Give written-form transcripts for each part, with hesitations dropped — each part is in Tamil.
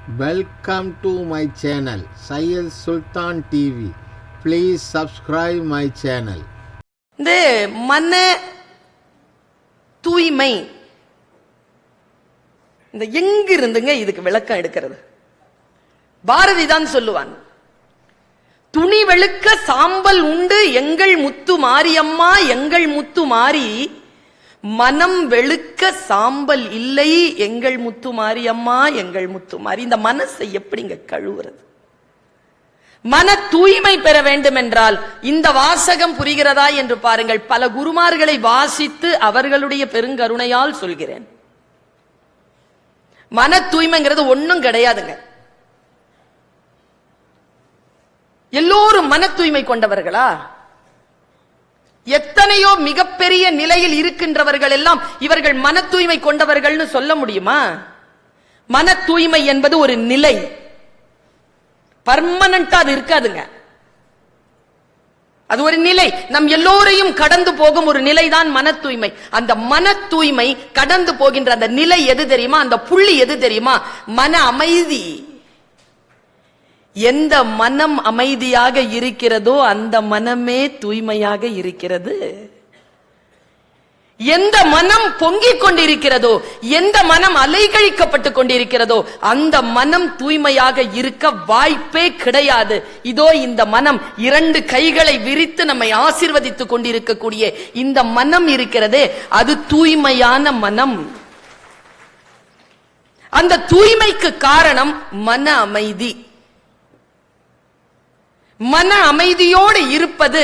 Welcome to my channel Syed Sultan TV. Please subscribe my channel. இந்த மன தூய்மை இந்த எங்கிருந்துங்க இதுக்கு விளக்கம் எடுக்கிறது? பாரதி தான் சொல்லுவான், துணி வெளுக்க சாம்பல் உண்டு எங்கள் முத்து மாரியம்மா, எங்கள் முத்து மாறி மனம் வெளுக்க சாம்பல் இல்லை எங்கள் முத்து மாரியம்மா, எங்கள் முத்து மாறி. இந்த மனசை எப்படிங்க கழுவுறது? மன தூய்மை பெற வேண்டும் என்றால் இந்த வாசகம் புரிகிறதா என்று பாருங்கள். பல குருமார்களை வாசித்து அவர்களுடைய பெருங்கருணையால் சொல்கிறேன். மன தூய்மைங்கிறது ஒன்னும் கிடையாதுங்க. எல்லோரும் மன தூய்மை கொண்டவர்களா? எத்தனையோ மிகப்பெரிய நிலையில் இருக்கின்றவர்கள் எல்லாம் இவர்கள் மன தூய்மை கொண்டவர்கள்னு சொல்ல முடியுமா? மன தூய்மை என்பது ஒரு நிலை, பர்மனண்டா அது இருக்காதுங்க. அது ஒரு நிலை, நம் எல்லோரையும் கடந்து போகும் ஒரு நிலைதான் மன தூய்மை. அந்த மன தூய்மை கடந்து போகின்ற அந்த நிலை எது தெரியுமா? அந்த புள்ளி எது தெரியுமா? மன அமைதி. எந்த மனம் அமைதியாக இருக்கிறதோ அந்த மனமே தூய்மையாக இருக்கிறது. எந்த மனம் பொங்கிக் கொண்டிருக்கிறதோ, எந்த மனம் அலைகழிக்கப்பட்டுக் கொண்டிருக்கிறதோ அந்த மனம் தூய்மையாக இருக்க வாய்ப்பே கிடையாது. இதோ இந்த மனம் இரண்டு கைகளை விரித்து நம்மை ஆசீர்வதித்துக் கொண்டிருக்கக்கூடிய இந்த மனம் இருக்கிறதே, அது தூய்மையான மனம். அந்த தூய்மைக்கு காரணம் மன அமைதி. மன அமைதியோடு இருப்பது,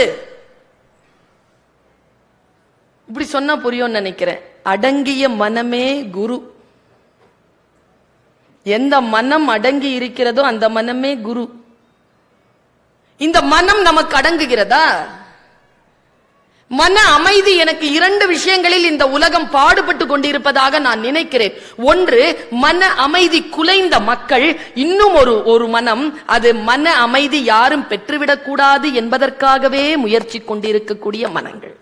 இப்படி சொன்னா புரியும் நினைக்கிறேன். அடங்கிய மனமே குரு. எந்த மனம் அடங்கி இருக்கிறதோ அந்த மனமே குரு. இந்த மனம் நமக்கு அடங்குகிறதா? மன அமைதி எனக்கு இரண்டு விஷயங்களில் இந்த உலகம் பாடுபட்டு கொண்டிருப்பதாக நான் நினைக்கிறேன். ஒன்று, மன அமைதி குலைந்த மக்கள். இன்னும் ஒரு மனம், அது மன அமைதி யாரும் பெற்றுவிடக் கூடாது என்பதற்காகவே முயற்சி கொண்டிருக்கக்கூடிய மனங்கள்.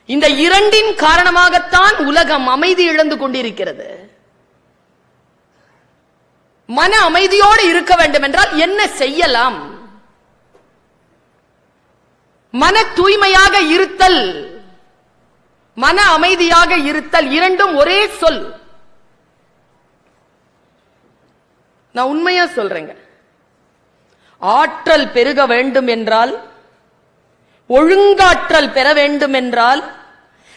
இந்த இரண்டின் காரணமாகத்தான் உலகம் அமைதி இழந்து கொண்டிருக்கிறது. மன அமைதியோடு இருக்க வேண்டும் என்றால் என்ன செய்யலாம்? மன தூய்மையாக இருத்தல், மன அமைதியாக இருத்தல், இரண்டும் ஒரே சொல். நான் உண்மையா சொல்றேங்க. ஆற்றல் பெருக வேண்டும் என்றால், ஒழுங்காற்றல் பெற வேண்டும் என்றால்,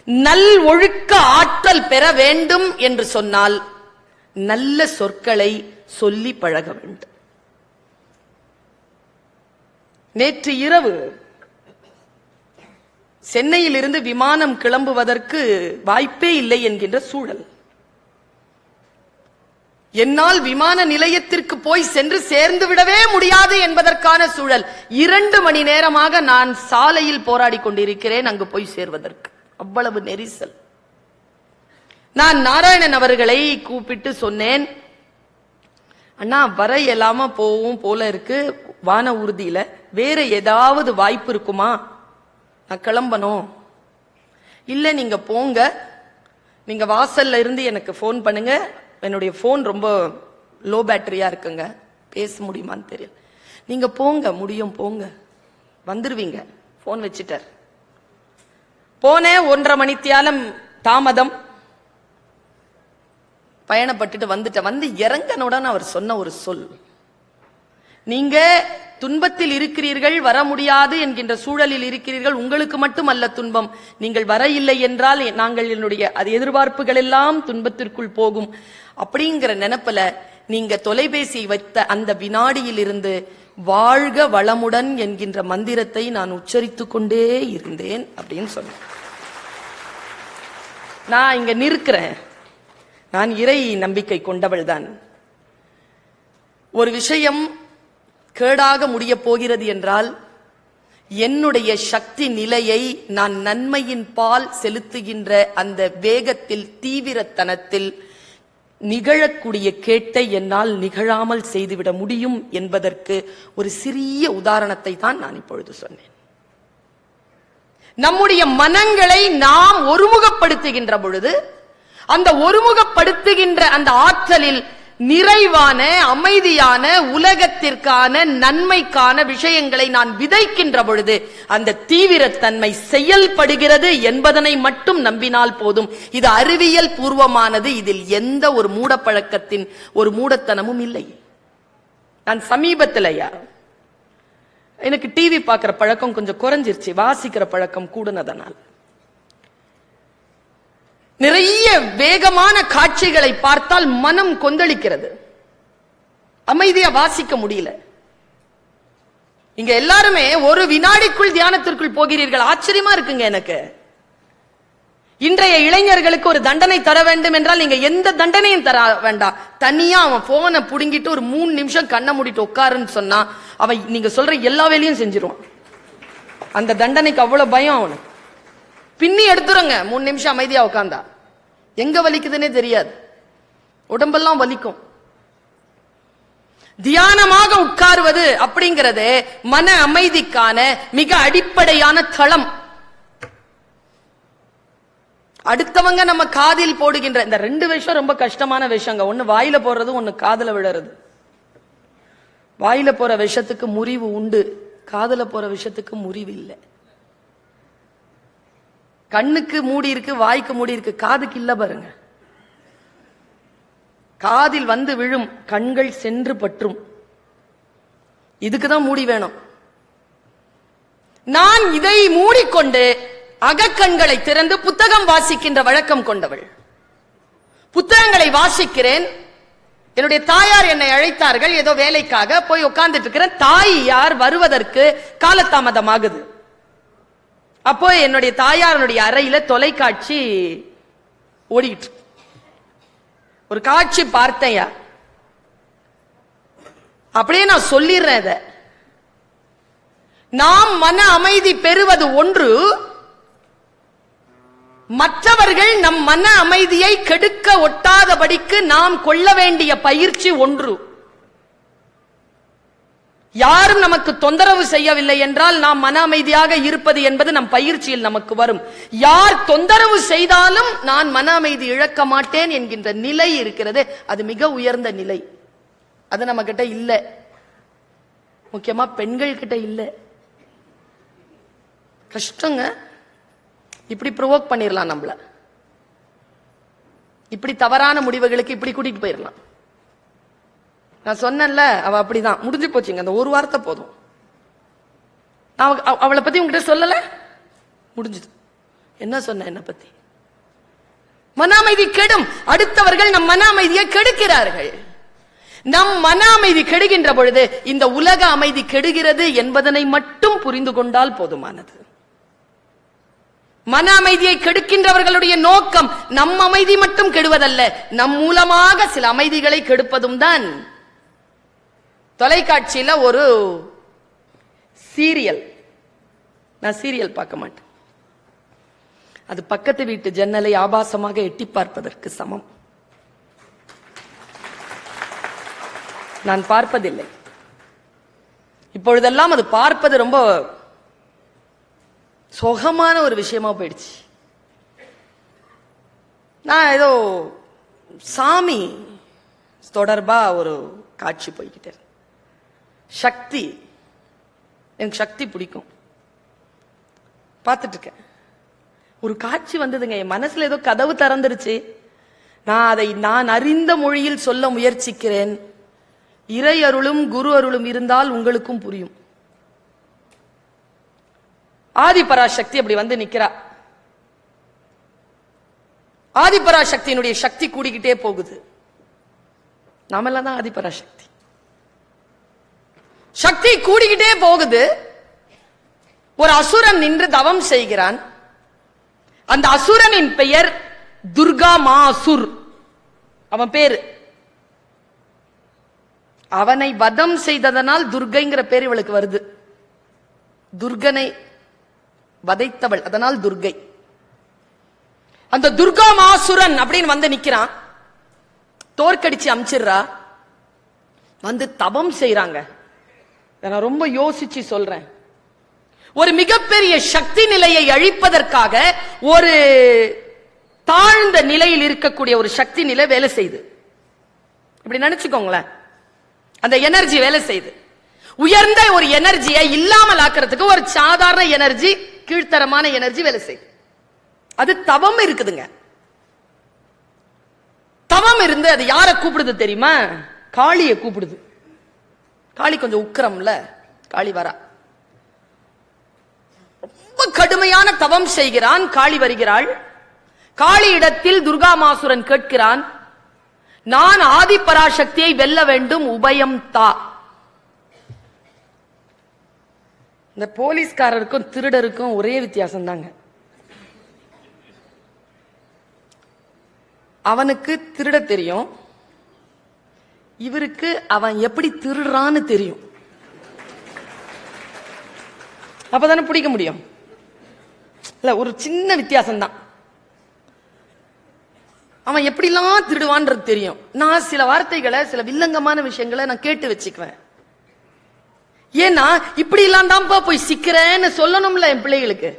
நல் ஒழுக்க ஆற்றல் பெற வேண்டும் என்று சொன்னால் நல்ல சொற்களை சொல்லி பழக வேண்டும். நேற்று இரவு சென்னையில் இருந்து விமானம் கிளம்புவதற்கு வாய்ப்பே இல்லை என்கின்ற சூழல். என்னால் விமான நிலையத்திற்கு போய் சென்று சேர்ந்து விடவே முடியாது என்பதற்கான சூழல். 2 மணி நேரமாக நான் சாலையில் போராடி கொண்டிருக்கிறேன் அங்கு போய் சேர்வதற்கு. அவ்வளவு நெரிசல். நான் நாராயணன் அவர்களை கூப்பிட்டு சொன்னேன், அண்ணா வர இயலாம போவும் போல இருக்கு வான ஊர்தியில, வேற ஏதாவது வாய்ப்பு இருக்குமா? நான் கிளம்பணும். இல்ல நீங்க போங்க, நீங்க வாசல்ல இருந்து எனக்கு போன் பண்ணுங்க, என்னுடைய போன் ரொம்ப லோ பேட்டரியா இருக்குங்க, பேச முடியுமான்னு தெரியல. நீங்க போங்க, முடியும் போங்க, வந்துருவீங்க. போன் வச்சுட்டார். போனேன். 1.5 மணித்தியாலம் தாமதம். பயணப்பட்டுட்டு வந்துட்டேன். வந்து இறங்கனுடன் அவர் சொன்ன ஒரு சொல், நீங்க துன்பத்தில் இருக்கிறீர்கள், வர முடியாது என்கின்ற சூழலில் இருக்கிறீர்கள், உங்களுக்கு மட்டும் அல்ல துன்பம், நீங்கள் வர இல்லை என்றால் நாங்கள் என்னுடைய அது எதிர்பார்ப்புகள் எல்லாம் துன்பத்திற்குள் போகும். அப்படிங்கிற நினைப்புல நீங்க தொலைபேசி வைத்த அந்த வினாடியில் இருந்து வாழ்க வளமுடன் என்கின்ற மந்திரத்தை நான் உச்சரித்துக் கொண்டே இருந்தேன் அப்படின்னு சொன்னேன். நான் இங்க நிற்கிறேன். நான் இறை நம்பிக்கை கொண்டவள் தான். ஒரு விஷயம் கேடாக முடிய போகிறது என்றால் என்னுடைய சக்தி நிலையை நான் நன்மையின் பால் செலுத்துகின்ற அந்த வேகத்தில், தீவிரத்தனத்தில் நிகழக்கூடிய கேட்டை என்னால் நிகழாமல் செய்துவிட முடியும் என்பதற்கு ஒரு சிறிய உதாரணத்தை தான் நான் இப்பொழுது சொன்னேன். நம்முடைய மனங்களை நாம் ஒருமுகப்படுத்துகின்ற பொழுது அந்த ஒருமுகப்படுத்துகின்ற அந்த ஆற்றலில் நிறைவான, அமைதியான, உலகத்திற்கான நன்மைக்கான விஷயங்களை நான் விதைக்கின்ற பொழுது அந்த தீவிரத்தன்மை செயல்படுகிறது என்பதனை மட்டும் நம்பினால் போதும். இது அறிவியல் பூர்வமானது. இதில் எந்த ஒரு மூடப்பழக்கத்தின் ஒரு மூடத்தனமும் இல்லை. நான் சமீபத்திலையா எனக்கு டிவி பார்க்கிற பழக்கம் கொஞ்சம் குறைஞ்சிருச்சு, வாசிக்கிற பழக்கம் கூடுனதனால். நிறைய வேகமான காட்சிகளை பார்த்தால் மனம் கொந்தளிக்கிறது, அமைதியா வாசிக்க முடியல. இங்க எல்லாருமே ஒரு வினாடிக்குள் தியானத்திற்குள் போகிறீர்கள். ஆச்சரியமா இருக்குங்க எனக்கு. இன்றைய இளைஞர்களுக்கு ஒரு தண்டனை தர வேண்டும் என்றால் நீங்க எந்த தண்டனையும் தர வேண்டாம். தனியா அவன் போனை புடுங்கிட்டு ஒரு 3 நிமிஷம் கண்ணை மூடிட்டு உட்காருன்னு சொன்னா அவன் நீங்க சொல்ற எல்லா வேலையும் செஞ்சிருவான். அந்த தண்டனைக்கு அவ்வளவு பயம் அவனுக்கு. பின்னி எடுத்துருங்க 3 நிமிஷம் அமைதியா உட்கார்ந்தா. எங்க வலிக்குதுன்னே தெரியாது, உடம்பெல்லாம் வலிக்கும். தியானமாக உட்காருவது அப்படிங்கிறது மன அமைதிக்கான மிக அடிப்படையான தளம். அடுத்தவங்க நம்ம காதில் போடுகின்ற இந்த 2 விஷயம் ரொம்ப கஷ்டமான விஷயங்க. ஒன்னு வாயில போடுறது, ஒன்னு காதுல விழுறது. வாயில போற விஷயத்துக்கு முறிவு உண்டு, காதுல போற விஷயத்துக்கு முறிவு இல்லை. கண்ணுக்கு மூடி இருக்கு, வாய்க்கு மூடி இருக்கு, காதுக்கு இல்ல பாருங்க. காதில் வந்து விழும், கண்கள் சென்று பற்றும். இதுக்குதான் மூடி வேணும். நான் இதை மூடிக்கொண்டு அகக்கண்களை திறந்து புத்தகம் வாசிக்கின்ற வழக்கம் கொண்டவள். புத்தகங்களை வாசிக்கிறேன். என்னுடைய தாயார் என்னை அழைத்தார்கள் ஏதோ வேலைக்காக. போய் உட்கார்ந்துட்டு இருக்கிறேன். தாயார் வருவதற்கு காலதாமதமாகுது. அப்போ என்னுடைய தாயாருடைய அறையில தொலைக்காட்சி ஓடிட்டு ஒரு காட்சி பார்த்தேன். அப்படியே நான் சொல்லிடுறேன். இத நாம் மன அமைதி பெறுவது ஒன்று, மற்றவர்கள் நம் மன அமைதியை கெடுக்க ஒட்டாதபடிக்கு நாம் கொள்ள வேண்டிய பயிற்சி ஒன்று. யாரும் நமக்கு தொந்தரவு செய்யவில்லை என்றால் நாம் மன அமைதியாக இருப்பது என்பது நம் பயிற்சியில் நமக்கு வரும். யார் தொந்தரவு செய்தாலும் நான் மன அமைதி இழக்க மாட்டேன் என்கின்ற நிலை இருக்கிறது. அது மிக உயர்ந்த நிலை. அது நம்ம கிட்ட இல்ல, முக்கியமா பெண்கள் கிட்ட இல்ல. கஷ்டங்க. இப்படி ப்ரொவோக் பண்ணிடலாம் நம்மள, இப்படி தவறான முடிவுகளுக்கு இப்படி கூட்டிட்டு போயிடலாம். நான் சொன்னேன்ல, அவ அப்படிதான். முடிஞ்சு போச்சுங்க, அந்த ஒரு வார்த்தை போதும். நான் அவளை பத்தி உங்ககிட்ட சொல்லல, முடிஞ்சது. என்ன சொன்ன என்ன பத்தி? மன அமைதி கெடும். அடுத்தவர்கள் நம் மன அமைதியை கெடுக்கிறார்கள். நம் மன அமைதி கெடுகின்ற பொழுது இந்த உலக அமைதி கெடுகிறது என்பதனை மட்டும் புரிந்து கொண்டால் போதுமானது. மன அமைதியை கெடுக்கின்றவர்களுடைய நோக்கம் நம் அமைதி மட்டும் கெடுவதல்ல, நம் மூலமாக சில அமைதிகளை கெடுப்பதும் தான். தொலைக்காட்சியில ஒரு சீரியல், நான் சீரியல் பார்க்க மாட்டேன். அது பக்கத்து வீட்டு ஜன்னலை ஆபாசமாக எட்டி பார்ப்பதற்கு சமம். நான் பார்ப்பதில்லை. இப்பொழுதெல்லாம் அது பார்ப்பது ரொம்ப சுகமான ஒரு விஷயமா போயிடுச்சு. நான் ஏதோ சாமி தொடர்பா ஒரு காட்சி போய்கிட்டே, சக்தி, எனக்கு சக்தி பிடிக்கும், பார்த்துட்டு இருக்கேன். ஒரு காட்சி வந்ததுங்க, என் மனசுல ஏதோ கதவு திறந்துருச்சு. நான் அதை நான் அறிந்த மொழியில் சொல்ல முயற்சிக்கிறேன். இறை அருளும் குரு அருளும் இருந்தால் உங்களுக்கும் புரியும். ஆதிபராசக்தி அப்படி வந்து நிக்கிறா. ஆதிபராசக்தியினுடைய சக்தி கூடிக்கிட்டே போகுது. நாமெல்லாம் தான் ஆதிபராசக்தி. சக்தி கூடிக்கிட்டே போகுது. ஒரு அசுரன் நின்று தவம் செய்கிறான். அந்த அசுரனின் பெயர் துர்கா மாசுர், அவன் பேரு. அவனை வதம் செய்ததனால் துர்கைங்கிற பேர் இவளுக்கு வருது. துர்கனை வதைத்தவள், அதனால் துர்கை. அந்த துர்கா மாசுரன் அப்படின்னு வந்து நிக்கிறான். தோற்கடிச்சு அமிச்சிடுறா. வந்து தவம் செய்யறாங்க. நான் ரொம்ப யோசிச்சு சொல்றேன். ஒரு மிகப்பெரிய சக்தி நிலையை அழிப்பதற்காக ஒரு தாழ்ந்த நிலையில் இருக்கக்கூடிய ஒரு சக்தி நிலை வேலை செய்து. இப்படி நினைச்சுக்கோங்களேன். அந்த எனர்ஜி வேலை செய்யுது. உயர்ந்த ஒரு எனர்ஜியை இல்லாமல் ஆக்கிறதுக்கு ஒரு சாதாரண எனர்ஜி, கீழ்த்தரமான எனர்ஜி வேலை செய்யுது. அது தவம் இருக்குதுங்க. தவம் இருந்து அது யாரை கூப்பிடுது தெரியுமா? காளியை கூப்பிடுது. காளி கொஞ்சம் உக்கிரம்ல, காளி வரா. ரொம்ப கடுமையான தவம் செய்கிறான். காளி வருகிறாள். காளி இடத்தில் துர்காமாசுரன் கேட்கிறான், நான் ஆதிபராசக்தியை வெல்ல வேண்டும், உபயம் தா. இந்த போலீஸ்காரருக்கும் திருடருக்கும் ஒரே வித்தியாசம் தாங்க. அவனுக்கு திருட தெரியும், இவருக்கு அவன் எப்படி திருடுறான்னு தெரியும். அப்பதானே பிடிக்க முடியும். இல்ல, ஒரு சின்ன வித்தியாசம் தான். அவன் எப்படிலாம் திருடுவான்றது தெரியும். நான் சில வார்த்தைகளை, சில வில்லங்கமான விஷயங்களை நான் கேட்டு வச்சுக்குவேன். ஏன்னா இப்படி எல்லாம் தான்ப்பா போய் சிக்கிறேன்னு சொல்லணும்ல என் பிள்ளைகளுக்கு.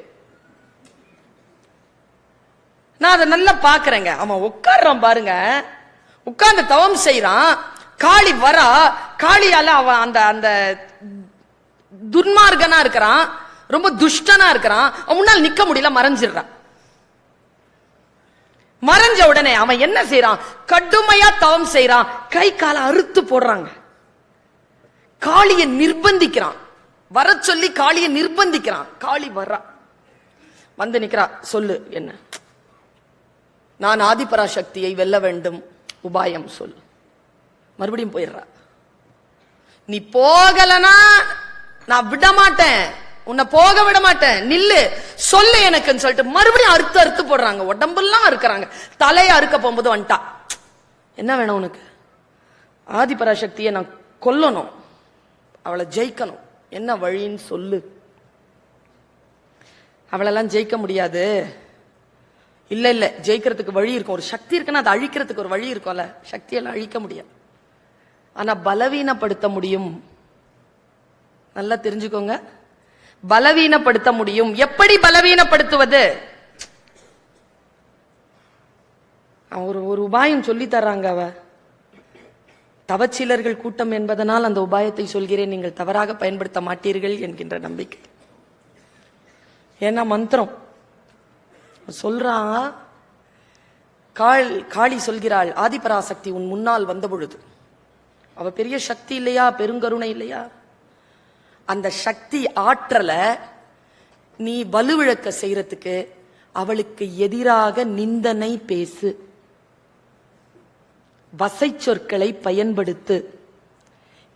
நான் அதை நல்லா பாக்குறேங்க. அவன் உட்கார்றான் பாருங்க, உட்கார்ந்து தவம் செய்யறான். காளி வரா. காளியால அவன் அந்த அந்த துன்மார்கனா இருக்கிறான், ரொம்ப துஷ்டனா இருக்கிறான். அவன் முன்னால் நிக்க முடியல, மறைஞ்சிடுறான். மறைஞ்ச உடனே அவன் என்ன செய்யறான்? கடுமையா தவம் செய்யறான். கை காலை அறுத்து போடுறாங்க. காளியை நிர்பந்திக்கிறான், வர சொல்லி காளியை நிர்பந்திக்கிறான். காளி வர்றா, வந்து நிக்கிறா. சொல்லு என்ன? நான் ஆதிபராசக்தியை வெல்ல வேண்டும், உபாயம் சொல். மறுபடியும் போயிடுறா. நீ போகலனா நான் விட மாட்டேன், உன்னை போக விட மாட்டேன், நில்லு, சொல்லு எனக்குன்னு சொல்லிட்டு மறுபடியும் அறுத்து அறுத்து போடுறாங்க. உடம்பெல்லாம் அறுக்கிறாங்க. தலையை அறுக்க போகும்போது வந்துட்டா. என்ன வேணும் உனக்கு? ஆதிபராசக்தியை நான் கொல்லணும், அவளை ஜெயிக்கணும், என்ன வழின்னு சொல்லு. அவளெல்லாம் ஜெயிக்க முடியாது. இல்ல இல்ல, ஜெயிக்கிறதுக்கு வழி இருக்கும். ஒரு சக்தி இருக்குன்னா அதை அழிக்கிறதுக்கு ஒரு வழி இருக்கும்ல. சக்தியெல்லாம் அழிக்க முடியாது, ஆனா பலவீனப்படுத்த முடியும். நல்லா தெரிஞ்சுக்கோங்க, பலவீனப்படுத்த முடியும். எப்படி பலவீனப்படுத்துவது? ஒரு உபாயம் சொல்லி தர்றாங்க. அவ தவச்சீலர்கள் கூட்டம் என்பதனால் அந்த உபாயத்தை சொல்கிறேன், நீங்கள் தவறாக பயன்படுத்த மாட்டீர்கள் என்கின்ற நம்பிக்கை. ஏன்னா மந்திரம் சொல்றா. காளி சொல்கிறாள், ஆதிபராசக்தி உன் முன்னால் வந்த பொழுது, அவ பெரிய சக்தி இல்லையா, பெருங்கருணை இல்லையா, அந்த சக்தி ஆற்றல நீ வலுவிழக்க செய்யறதுக்கு அவளுக்கு எதிராக நிந்தனை பேசு, வசை சொற்களை பயன்படுத்து,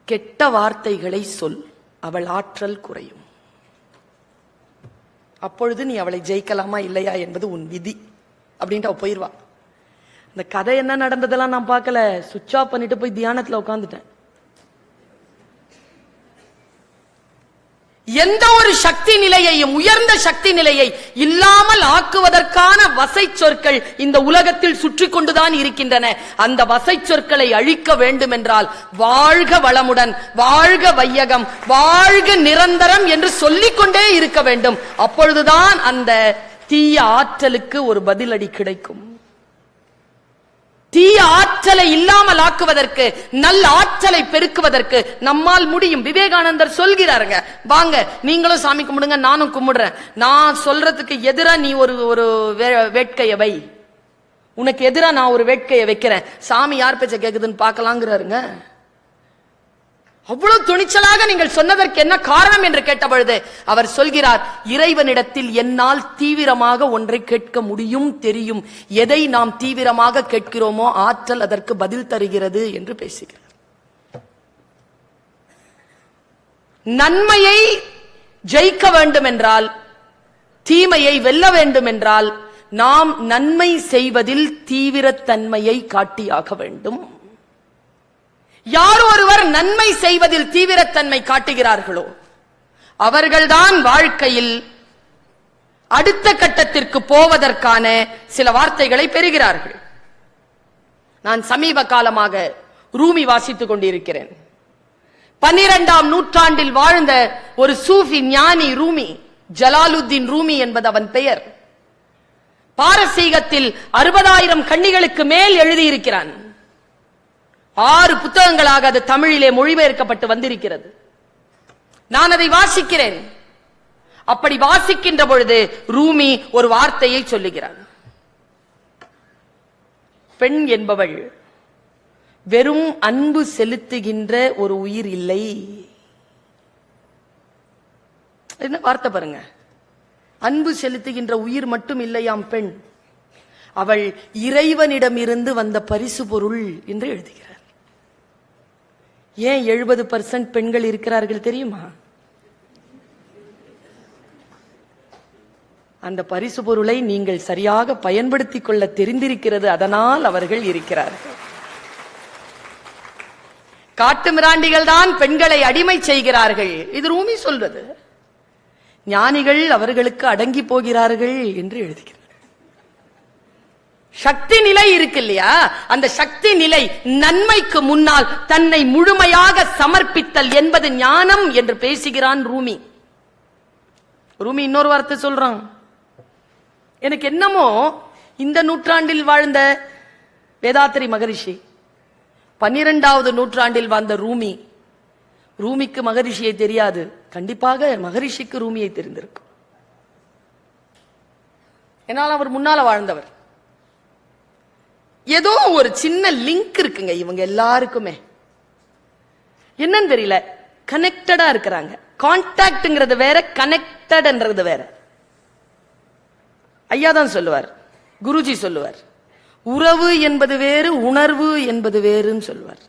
கெட்ட வார்த்தைகளை சொல், அவள் ஆற்றல் குறையும். அப்பொழுது நீ அவளை ஜெயிக்கலாமா இல்லையா என்பது உன் விதி அப்படின்ட்டு அவ போயிருவா. இந்த கதை என்ன நடந்ததெல்லாம் நான் பார்க்கல, சுவிட்ச் ஆஃப் பண்ணிட்டு போய் தியானத்துல உட்காந்துட்டேன். எந்த ஒரு சக்தி நிலையையும், உயர்ந்த சக்தி நிலையை இல்லாமல் ஆக்குவதற்கான வசை சொற்கள் இந்த உலகத்தில் சுற்றி கொண்டுதான் இருக்கின்றன. அந்த வசை சொற்களை அழிக்க வேண்டும் என்றால் வாழ்க வளமுடன், வாழ்க வையகம், வாழ்க நிரந்தரம் என்று சொல்லிக்கொண்டே இருக்க வேண்டும். அப்பொழுதுதான் அந்த தீய ஆற்றலுக்கு ஒரு பதிலடி கிடைக்கும். தீய ஆற்றலை இல்லாமல் ஆக்குவதற்கு, நல்ல ஆற்றலை பெருக்குவதற்கு நம்மால் முடியும். விவேகானந்தர் சொல்கிறாருங்க, வாங்க நீங்களும் சாமி கும்பிடுங்க, நானும் கும்பிடுறேன். நான் சொல்றதுக்கு எதிரா நீ ஒரு வேட்கையை வை, உனக்கு எதிரா நான் ஒரு வேட்கையை வைக்கிறேன், சாமி யார் பேச்ச கேக்குதுன்னு பார்க்கலாங்கிறாருங்க. அவ்வளவு துணிச்சலாக நீங்கள் சொன்னதற்கு என்ன காரணம் என்று கேட்டபொழுது அவர் சொல்கிறார், இறைவனிடத்தில் என்னால் தீவிரமாக ஒன்றை கேட்க முடியும், தெரியும். எதை நாம் தீவிரமாக கேட்கிறோமோ ஆற்றல் அதற்கு பதில் தருகிறது என்று பேசுகிறார். நன்மையை ஜெயிக்க வேண்டும் என்றால், தீமையை வெல்ல வேண்டும் என்றால், நாம் நன்மை செய்வதில் தீவிரத்தன்மையை காட்டியாக வேண்டும். யார் ஒருவர் நன்மை செய்வதில் தீவிரத்தன்மை காட்டுகிறார்களோ அவர்கள்தான் வாழ்க்கையில் அடுத்த கட்டத்திற்கு போவதற்கான சில வார்த்தைகளை பெறுகிறார்கள். நான் சமீப காலமாக ரூமி வாசித்துக் கொண்டிருக்கிறேன். 12ஆம் நூற்றாண்டில் வாழ்ந்த ஒரு சூஃபி ஞானி ரூமி, ஜலாலுத்தீன் ரூமி என்பது அவன் பெயர். பாரசீகத்தில் 60,000 கன்னிகளுக்கு மேல் எழுதியிருக்கிறான். 6 புத்தகங்களாக அது தமிழிலே மொழிபெயர்க்கப்பட்டு வந்திருக்கிறது. நான் அதை வாசிக்கிறேன். அப்படி வாசிக்கின்ற பொழுது ரூமி ஒரு வார்த்தையை சொல்லுகிறார். பெண் என்பவள் வெறும் அன்பு செலுத்துகின்ற ஒரு உயிர் இல்லை. என்ன வார்த்தை பாருங்க. அன்பு செலுத்துகின்ற உயிர் மட்டும் இல்லையாம் பெண், அவள் இறைவனிடமிருந்து வந்த பரிசு பொருள் என்று எழுதுகிறார். ஏன் 70% பெண்கள் இருக்கிறார்கள் தெரியுமா? அந்த பரிசு பொருளை நீங்கள் சரியாக பயன்படுத்திக் கொள்ள தெரிந்திருக்கிறது, அதனால் அவர்கள் இருக்கிறார்கள். காட்டு மிராண்டிகள் தான் பெண்களை அடிமை செய்கிறார்கள், இது ரூமி சொல்றது. ஞானிகள் அவர்களுக்கு அடங்கி போகிறார்கள் என்று எழுதுகிறார். சக்தி நிலை இருக்கு இல்லையா, அந்த சக்தி நிலை நன்மைக்கு முன்னால் தன்னை முழுமையாக சமர்ப்பித்தல் என்பது ஞானம் என்று பேசுகிறான் ரூமி. ரூமி இன்னொரு வார்த்தை சொல்றான். எனக்கு என்னமோ இந்த நூற்றாண்டில் வாழ்ந்த வேதாத்திரி மகரிஷி, 12வது நூற்றாண்டில் வாழ்ந்த ரூமி, ரூமிக்கு மகரிஷியை தெரியாது, கண்டிப்பாக மகரிஷிக்கு ரூமியை தெரிந்திருக்கும். என்னால் அவர் முன்னால வாழ்ந்தவர். ஏதோ ஒரு சின்ன லிங்க் இருக்குங்க இவங்க எல்லாருக்குமே, என்னன்னு தெரியல, கனெக்டடா இருக்கிறாங்க. கான்டாக்ட்ங்கிறது வேற, கனெக்டட்ன்றது வேற. ஐயா தான் சொல்லுவார், குருஜி சொல்லுவார், உறவு என்பது வேறு, உணர்வு என்பது வேறுன்னு சொல்லுவார்.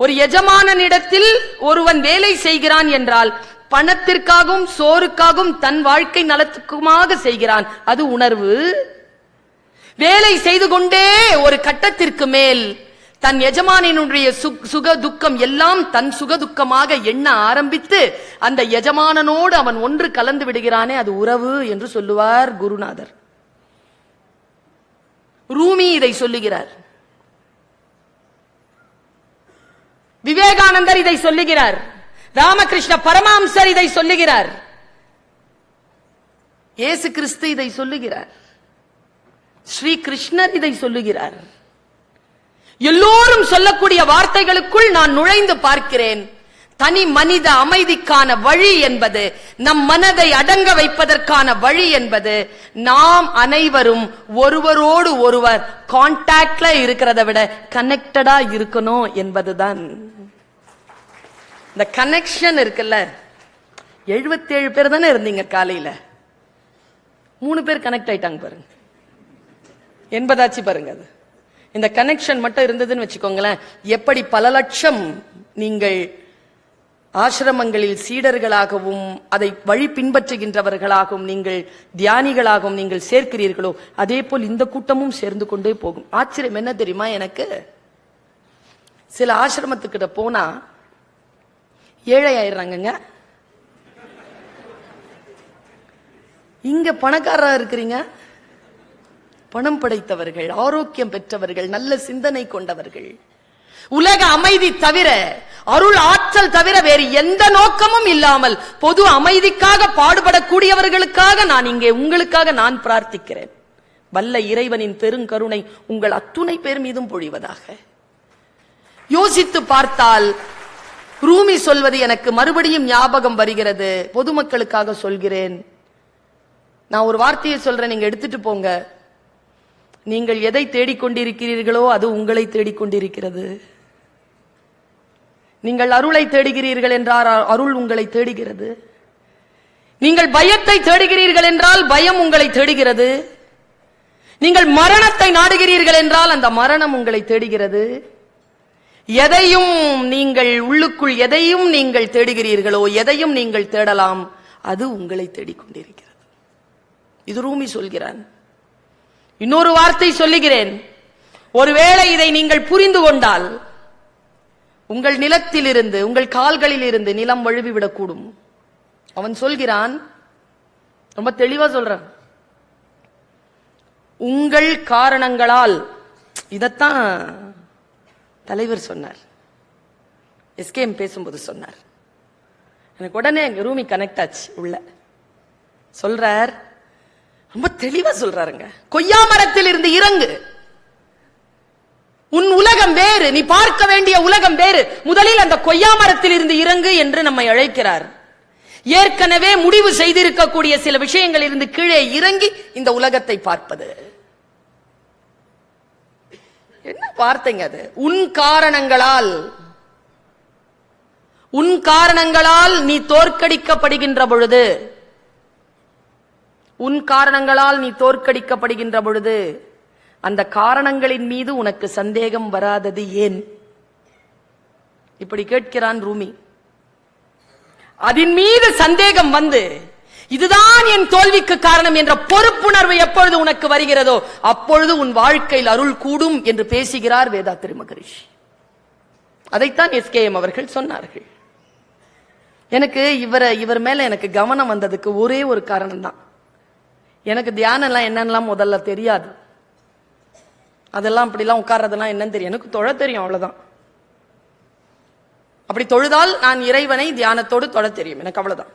ஒரு எஜமானனிடத்தில் ஒருவன் வேலை செய்கிறான் என்றால் பணத்திற்காகவும் சோறுக்காகவும் தன் வாழ்க்கை நலத்துக்குமாக செய்கிறான், அது உணர்வு. வேலை செய்து கொண்டே ஒரு கட்டத்திற்கு மேல் தன் எஜமானினுடைய சுக துக்கம் எல்லாம் தன் சுக துக்கமாக எண்ண ஆரம்பித்து அந்த எஜமானனோடு அவன் ஒன்று கலந்து விடுகிறானே, அது உறவு என்று சொல்லுவார் குருநாதர். ரூமி இதை சொல்லுகிறார், விவேகானந்தர் இதை சொல்லுகிறார், ராமகிருஷ்ண பரமஹம்சர் இதை சொல்லுகிறார், இயேசு கிறிஸ்து இதை சொல்லுகிறார், ஸ்ரீ கிருஷ்ணர் இதை சொல்லுகிறார். எல்லோரும் சொல்லக்கூடிய வார்த்தைகளுக்குள் நான் நுழைந்து பார்க்கிறேன். தனி மனித அமைதிக்கான வழி என்பது, நம் மனதை அடங்க வைப்பதற்கான வழி என்பது, நாம் அனைவரும் ஒருவரோடு ஒருவர் கான்டாக்ட்ல இருக்கிறத விட கனெக்டடா இருக்கணும் என்பதுதான். இந்த கனெக்ஷன் இருக்குல்ல, 77 பேர் தானே இருந்தீங்க காலையில, 3 பேர் கனெக்ட் ஆயிட்டாங்க பாருங்க, 80 ஆச்சு பாருங்க. அது இந்த கனெக்ஷன் மட்டும் இருந்ததுன்னு வச்சுக்கோங்களேன், எப்படி பல லட்சம் நீங்கள் ஆசிரமங்களில் சீடர்களாகவும் அதை வழி பின்பற்றுகின்றவர்களாகவும் நீங்கள் தியானிகளாகவும் நீங்கள் சேர்க்கிறீர்களோ, அதே போல் இந்த கூட்டமும் சேர்ந்து கொண்டே போகும். ஆச்சரியம் என்ன தெரியுமா, எனக்கு சில ஆசிரமத்துக்கிட்ட போனா ஏழை ஆயிடுறாங்கங்க. இங்க பணக்காரரா இருக்கிறீங்க, பணம் படைத்தவர்கள், ஆரோக்கியம் பெற்றவர்கள், நல்ல சிந்தனை கொண்டவர்கள், உலக அமைதி தவிர, அருள் ஆற்றல் தவிர வேறு எந்த நோக்கமும் இல்லாமல் பொது அமைதிக்காக பாடுபடக்கூடியவர்களுக்காக நான் இங்கே உங்களுக்காக நான் பிரார்த்திக்கிறேன். வல்ல இறைவனின் பெருங்கருணை உங்கள் அத்துணை பேர் மீதும் பொழிவதாக. யோசித்து பார்த்தால் ரூமி சொல்வது எனக்கு மறுபடியும் ஞாபகம் வருகிறது. பொதுமக்களுக்காக சொல்கிறேன், நான் ஒரு வார்த்தையை சொல்றேன், நீங்க எடுத்துட்டு போங்க. நீங்கள் எதை தேடிக்கொண்டிருக்கிறீர்களோ அது உங்களை தேடிக்கொண்டிருக்கிறது. நீங்கள் அருளை தேடுகிறீர்கள் என்றால் அருள் உங்களை தேடுகிறது. நீங்கள் பயத்தை தேடுகிறீர்கள் என்றால் பயம் உங்களை தேடுகிறது. நீங்கள் மரணத்தை நாடுகிறீர்கள் என்றால் அந்த மரணம் உங்களை தேடுகிறது. எதையும் நீங்கள் உள்ளுக்குள் எதையும் நீங்கள் தேடுகிறீர்களோ, எதையும் நீங்கள் தேடலாம், அது உங்களை தேடிக்கொண்டிருக்கிறது. இது ரூமி சொல்கிறான். இன்னொரு வார்த்தை சொல்லுகிறேன், ஒருவேளை இதை நீங்கள் புரிந்து கொண்டால் உங்கள் நிலத்தில் இருந்து, உங்கள் கால்களில் இருந்து நிலம் வழுவிவிடக்கூடும். அவன் சொல்கிறான், ரொம்ப தெளிவா சொல்றான், உங்கள் காரணங்களால். இதத்தான் தலைவர் சொன்னார், எஸ்கேஎம் பேசும்போது சொன்னார். எனக்கு உடனே ரூமி கனெக்ட் ஆச்சு. உள்ள சொல்றார், ரொம்ப தெளிவா சொல்றாருங்க, கொய்யா மரத்தில் இருந்து இறங்கு, உன் உலகம் வேறு, நீ பார்க்க வேண்டிய உலகம் வேறு. முதலில் அந்த கொய்யா மரத்தில் இருந்து இறங்கு என்று நம்மை அழைக்கிறார். ஏற்கனவே முடிவு செய்திருக்கக்கூடிய சில விஷயங்கள் இருந்து கீழே இறங்கி இந்த உலகத்தை பார்ப்பது. என்ன வார்த்தைங்க அது? உன் காரணங்களால் நீ தோற்கடிக்கப்படுகின்ற பொழுது, அந்த காரணங்களின் மீது உனக்கு சந்தேகம் வராதது ஏன்? இப்படி கேட்கிறான் ரூமி. அதன் மீது சந்தேகம் வந்து இதுதான் என் தோல்விக்கு காரணம் என்ற பொறுப்புணர்வு எப்பொழுது உனக்கு வருகிறதோ அப்பொழுது உன் வாழ்க்கையில் அருள் கூடும் என்று பேசுகிறார் வேதாத்ரி மகரிஷி. அதைத்தான் SKM அவர்கள் சொன்னார்கள். எனக்கு இவர் மேல எனக்கு கவனம் வந்ததுக்கு ஒரே ஒரு காரணம் தான். எனக்கு தியானம் எல்லாம் என்னென்னலாம் முதல்ல தெரியாது. அதெல்லாம் அப்படிலாம் உட்கார்றதெல்லாம் என்னன்னு தெரியும். எனக்கு தொழ தெரியும், அவ்வளவுதான். அப்படி தொழுதால் நான் இறைவனை தியானத்தோடு தொழ தெரியும், எனக்கு அவ்வளவுதான்.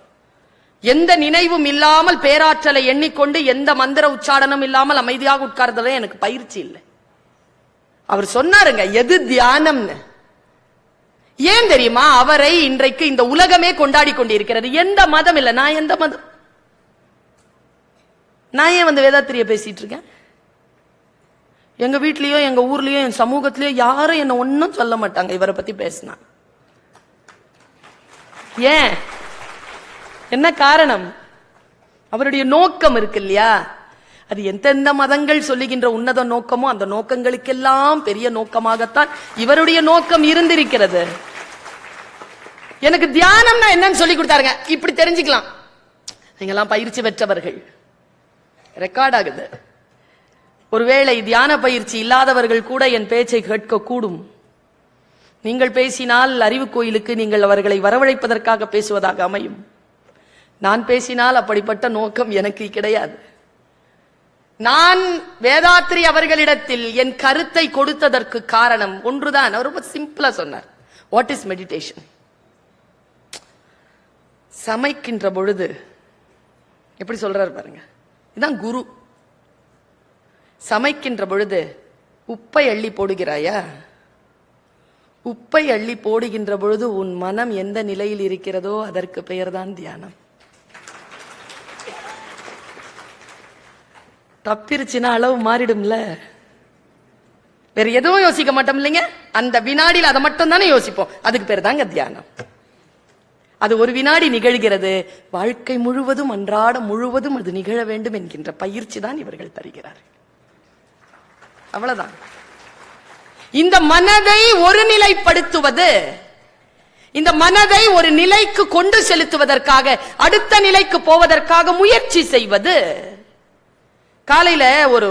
எந்த நினைவும் இல்லாமல் பேராற்றலை எண்ணிக்கொண்டு எந்த மந்திர உச்சாடனம் இல்லாமல் அமைதியாக உட்கார்றதுல எனக்கு பயிற்சி இல்லை. அவர் சொன்னாருங்க எது தியானம்னு. ஏன் தெரியுமா? அவரை இன்றைக்கு இந்த உலகமே கொண்டாடி கொண்டிருக்கிறது. எந்த மதம் இல்லை. நான் எந்த மதம்? நான் ஏன் வந்து வேதாத்திரிய பேசிட்டு இருக்கேன்? எங்க வீட்லயோ எங்க ஊர்லயோ என் சமூகத்திலயோ யாரும் என்ன ஒன்னும் சொல்ல மாட்டாங்க இவரை பத்தி பேசினா. ஏன்? என்ன காரணம்? அவருடைய நோக்கம் இருக்கு இல்லையா? அது எந்தெந்த மதங்கள் சொல்லுகின்ற உன்னத நோக்கமோ அந்த நோக்கங்களுக்கெல்லாம் பெரிய நோக்கமாகத்தான் இவருடைய நோக்கம் இருந்திருக்கிறது. எனக்கு தியானம்னா என்னன்னு சொல்லி கொடுத்தாருங்க. இப்படி தெரிஞ்சுக்கலாம். நீங்கெல்லாம் பயிற்சி பெற்றவர்கள், ரெக்கார்ட் ஆகுது. ஒருவேளை தியான பயிற்சி இல்லாதவர்கள் கூட என் பேச்சை கேட்க கூடும். நீங்கள் பேசினால் அறிவு கோயிலுக்கு நீங்கள் அவர்களை வரவழைப்பதற்காக பேசுவதாக அமையும். நான் பேசினால் அப்படிப்பட்ட நோக்கம் எனக்கு கிடையாது. நான் வேதாத்ரி அவர்களிடத்தில் என் கருத்தை கொடுத்ததற்கு காரணம் ஒன்றுதான். அவர் ரொம்ப சிம்பிளா சொன்னார். What is meditation? சமைக்கின்ற பொழுது எப்படி சொல்றாரு பாருங்க. இதுதான் குரு. சமைக்கின்ற பொழுது உப்பை அள்ளி போடுகிறாயா? உப்பை அள்ளி போடுகின்ற பொழுது உன் மனம் எந்த நிலையில் இருக்கிறதோ அதற்கு பெயர்தான் தியானம். தப்பிருச்சுன்னா அளவு மாறிடும்ல. வேற எதுவும் யோசிக்க மாட்டோம் இல்லைங்க. அந்த வினாடியில் அதை மட்டும் தானே யோசிப்போம். அதுக்கு பேர் தாங்க தியானம். அது ஒரு வினாடி நிகழ்கிறது. வாழ்க்கை முழுவதும் அன்றாடம் முழுவதும் அது நிகழ வேண்டும் என்கின்ற பயிற்சி தான் இவர்கள் தருகிறார்கள். அவ்வளவுதான். இந்த மனதை ஒருநிலைப்படுத்துவது, இந்த மனதை ஒரு நிலைக்கு கொண்டு செலுத்துவதற்காக, அடுத்த நிலைக்கு போவதற்காக முயற்சி செய்வது. காலையில ஒரு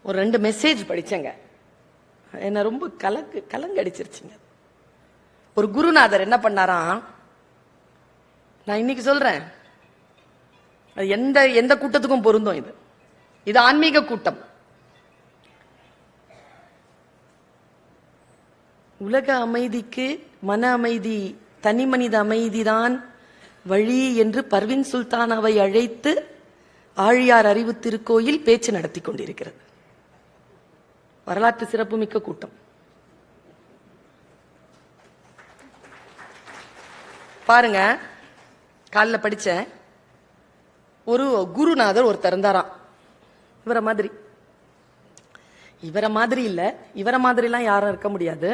2 மெசேஜ் படிச்சங்க. என்ன ரொம்ப கலங்கடிச்சிருச்சுங்க. ஒரு குருநாதர் என்ன பண்ணாராம், நான் இன்னைக்கு சொல்றேன், அது எந்த கூட்டத்துக்கும் பொருந்தும். இது ஆன்மீக கூட்டம். உலக அமைதிக்கு மன அமைதி, தனி மனித அமைதிதான் வழி என்று பர்வின் சுல்தானாவை அழைத்து ஆழியார் அறிவு திருக்கோயில் பேச்சு நடத்தி கொண்டிருக்கிறது. வரலாற்று சிறப்புமிக்க கூட்டம். பாருங்க, காலைல படிச்ச ஒரு குருநாதர் ஒருத்தர் இருந்தாராம். இவரை மாதிரி இல்ல, இவரை மாதிரிலாம் யாரும் இருக்க முடியாது.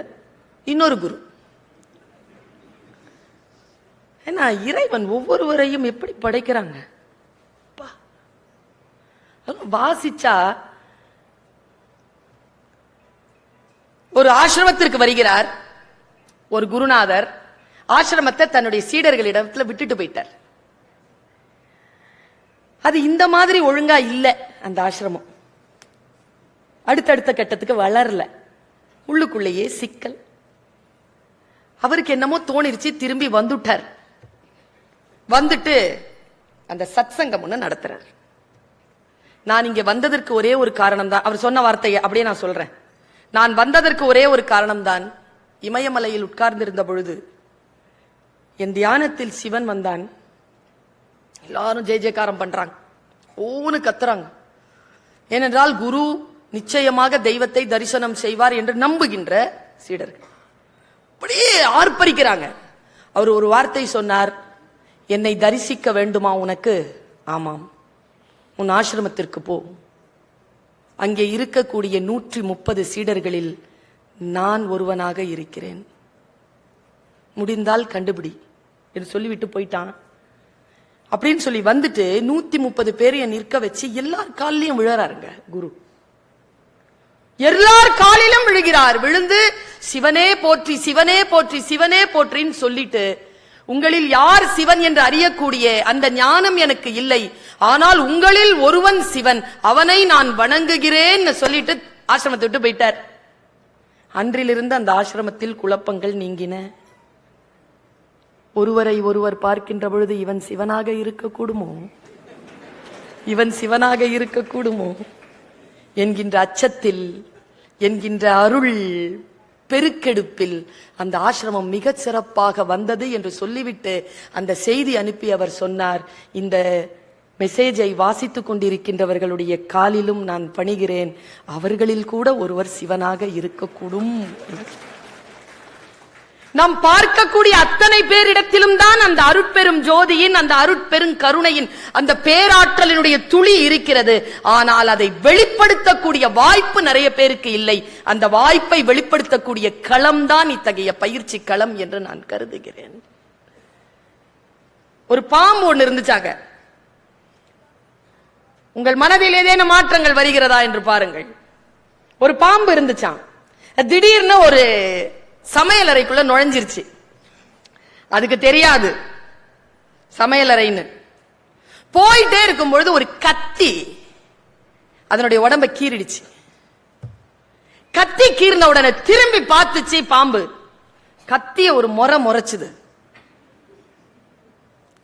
இன்னொரு குரு. ஏன்னா இறைவன் ஒவ்வொருவரையும் எப்படி படைக்கிறாங்க. வாசிச்சா ஒரு ஆசிரமத்திற்கு வருகிறார் ஒரு குருநாதர். ஆசிரமத்தை தன்னுடைய சீடர்களிடத்துல விட்டுட்டு போயிட்டார். அது இந்த மாதிரி ஒழுங்கா இல்ல. அந்த ஆசிரமம் அடுத்தடுத்த கட்டத்துக்கு வளரல. உள்ளுக்குள்ளேயே சிக்கல். அவருக்கு என்னமோ தோணிருச்சு, திரும்பி வந்துட்டார். வந்துட்டு அந்த சத்சங்கம் ஒண்ணு நடத்துறார். நான் இங்க வந்ததற்கு ஒரே ஒரு காரணம் தான். அவர் சொன்ன வார்த்தையை அப்படியே நான் சொல்றேன். நான் வந்ததற்கு ஒரே ஒரு காரணம் தான். இமயமலையில் உட்கார்ந்திருந்த பொழுது என் தியானத்தில் சிவன் வந்தான். எல்லாரும் ஜெய ஜெயகாரம் பண்றாங்க, ஓன்னு கத்துறாங்க. ஏனென்றால் குரு நிச்சயமாக தெய்வத்தை தரிசனம் செய்வார் என்று நம்புகின்ற சீடர்கள் அப்படியே ஆர்ப்பரிக்கிறாங்க. அவர் ஒரு வார்த்தை சொன்னார், என்னை தரிசிக்க வேண்டுமா உனக்கு? ஆமாம், உன் ஆசிரமத்திற்கு போ. அங்கே இருக்கக்கூடிய 130 சீடர்களில் நான் ஒருவனாக இருக்கிறேன், முடிந்தால் கண்டுபிடி என்று சொல்லிவிட்டு போயிட்டான். அப்படின்னு சொல்லி வந்துட்டு 130 பேரைய நிற்க வச்சு எல்லார் காலிலையும் விழறாருங்க குரு. எல்லார் காலிலும் விழுகிறார். விழுந்து சிவனே போற்றி, சிவனே போற்றி, சிவனே போற்றின்னு சொல்லிட்டு, உங்களில் யார் சிவன் என்று அறியக்கூடிய அந்த ஞானம் எனக்கு இல்லை, ஆனால் உங்களில் ஒருவன் சிவன், அவனை நான் வணங்குகிறேன் சொல்லிட்டு ஆசிரமத்தை விட்டு போயிட்டார். அன்றிலிருந்து அந்த ஆசிரமத்தில் குழப்பங்கள் நீங்கின. ஒருவரை ஒருவர் பார்க்கின்ற பொழுது இவன் சிவனாக இருக்கக்கூடுமோ, இவன் சிவனாக இருக்கக்கூடுமோ என்கின்ற அச்சத்தில், என்கின்ற அருள் பெருக்கெடுப்பில் அந்த ஆசிரமம் மிக சிறப்பாக வந்தது என்று சொல்லிவிட்டு அந்த செய்தி அனுப்பி அவர் சொன்னார், இந்த மெசேஜை வாசித்துக் கொண்டிருக்கின்றவர்களுடைய காலிலும் நான் பணிகிறேன், அவர்களில் கூட ஒருவர் சிவனாக இருக்கக்கூடும். நாம் பார்க்கக்கூடிய அத்தனை பேரிடத்திலும் தான் அந்த அருட்பெரும் ஜோதியின், அந்த அருட்பெரும் கருணையின், அந்த பேராற்றலினுடைய துளி இருக்கிறது. ஆனால் அதை வெளிப்படுத்தக்கூடிய வாய்ப்பு நிறைய பேருக்கு இல்லை. அந்த வாய்ப்பை வெளிப்படுத்தக்கூடிய களம் தான் இத்தகைய பயிற்சி களம் என்று நான் கருதுகிறேன். ஒரு பாம்பு ஒன்று இருந்துச்சாங்க. உங்கள் மனதில் ஏதேனும் மாற்றங்கள் வருகிறதா என்று பாருங்கள். ஒரு பாம்பு இருந்துச்சான். திடீர்னு ஒரு சமையலறைக்குள்ள நுழைஞ்சிருச்சு. அதுக்கு தெரியாது சமையலறைன்னு. போயிட்டே இருக்கும் பொழுது ஒரு கத்தி அதனுடைய உடம்ப கீறிடுச்சு. கத்தி கீர்ந்த உடனே திரும்பி பார்த்துச்சு பாம்பு. கத்திய ஒரு முறைச்சுது.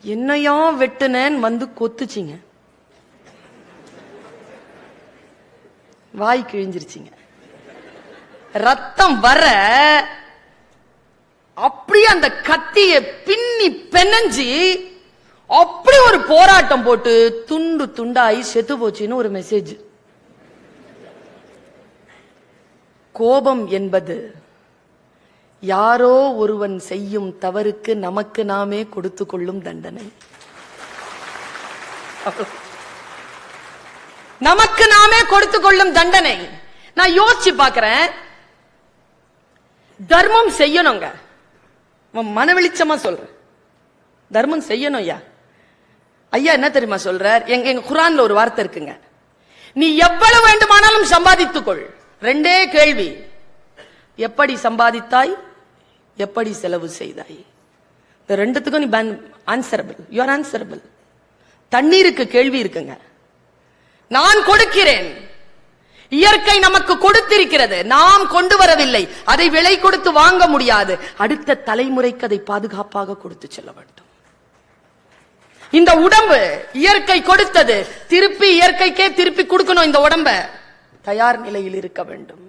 என்னையா வெட்டுனேன்னு வந்து கொத்துச்சிங்க. வாய் கிழிஞ்சிருச்சிங்க. ரத்தம் வர அப்படியே அந்த கத்திய பின்னி பெனஞ்சி அப்படி ஒரு போராட்டம் போட்டு துண்டு துண்டாயி செத்து போச்சுன்னு ஒரு மெசேஜ். கோபம் என்பது யாரோ ஒருவன் செய்யும் தவறுக்கு நமக்கு நாமே கொடுத்து கொள்ளும் தண்டனை. நமக்கு நாமே கொடுத்து கொள்ளும் தண்டனை. நான் யோசிச்சு பார்க்கிறேன், தர்மம் செய்யணுங்க. மன வெளிச்சமா சொல்றேன், தர்மம் செய்யணும். ஐயா ஐயா என்ன தெரியுமா சொல்றார்? எங்க குர்ஆன்ல ஒரு வார்த்தை இருக்குங்க, நீ எவ்வளவு வேண்டுமானாலும் சம்பாதித்துக்கொள். ரெண்டே கேள்வி, எப்படி சம்பாதித்தாய், எப்படி செலவு செய்தாய். இந்த ரெண்டுத்துக்கும் நீ ஆன்சரபிள், யூ ஆர் ஆன்சரபிள். தண்ணீருக்கு கேள்வி இருக்குங்க, நான் கொடுக்கிறேன். இயற்கை நமக்கு கொடுத்திருக்கிறது, நாம் கொண்டு வரவில்லை. அதை விலை கொடுத்து வாங்க முடியாது. அடுத்த தலைமுறைக்கு அதை பாதுகாப்பாக கொடுத்து செல்ல வேண்டும். இந்த உடம்பு இயற்கை கொடுத்தது, திருப்பி இயற்கைக்கே திருப்பி கொடுக்கணும். இந்த உடம்ப தயார் நிலையில் இருக்க வேண்டும்.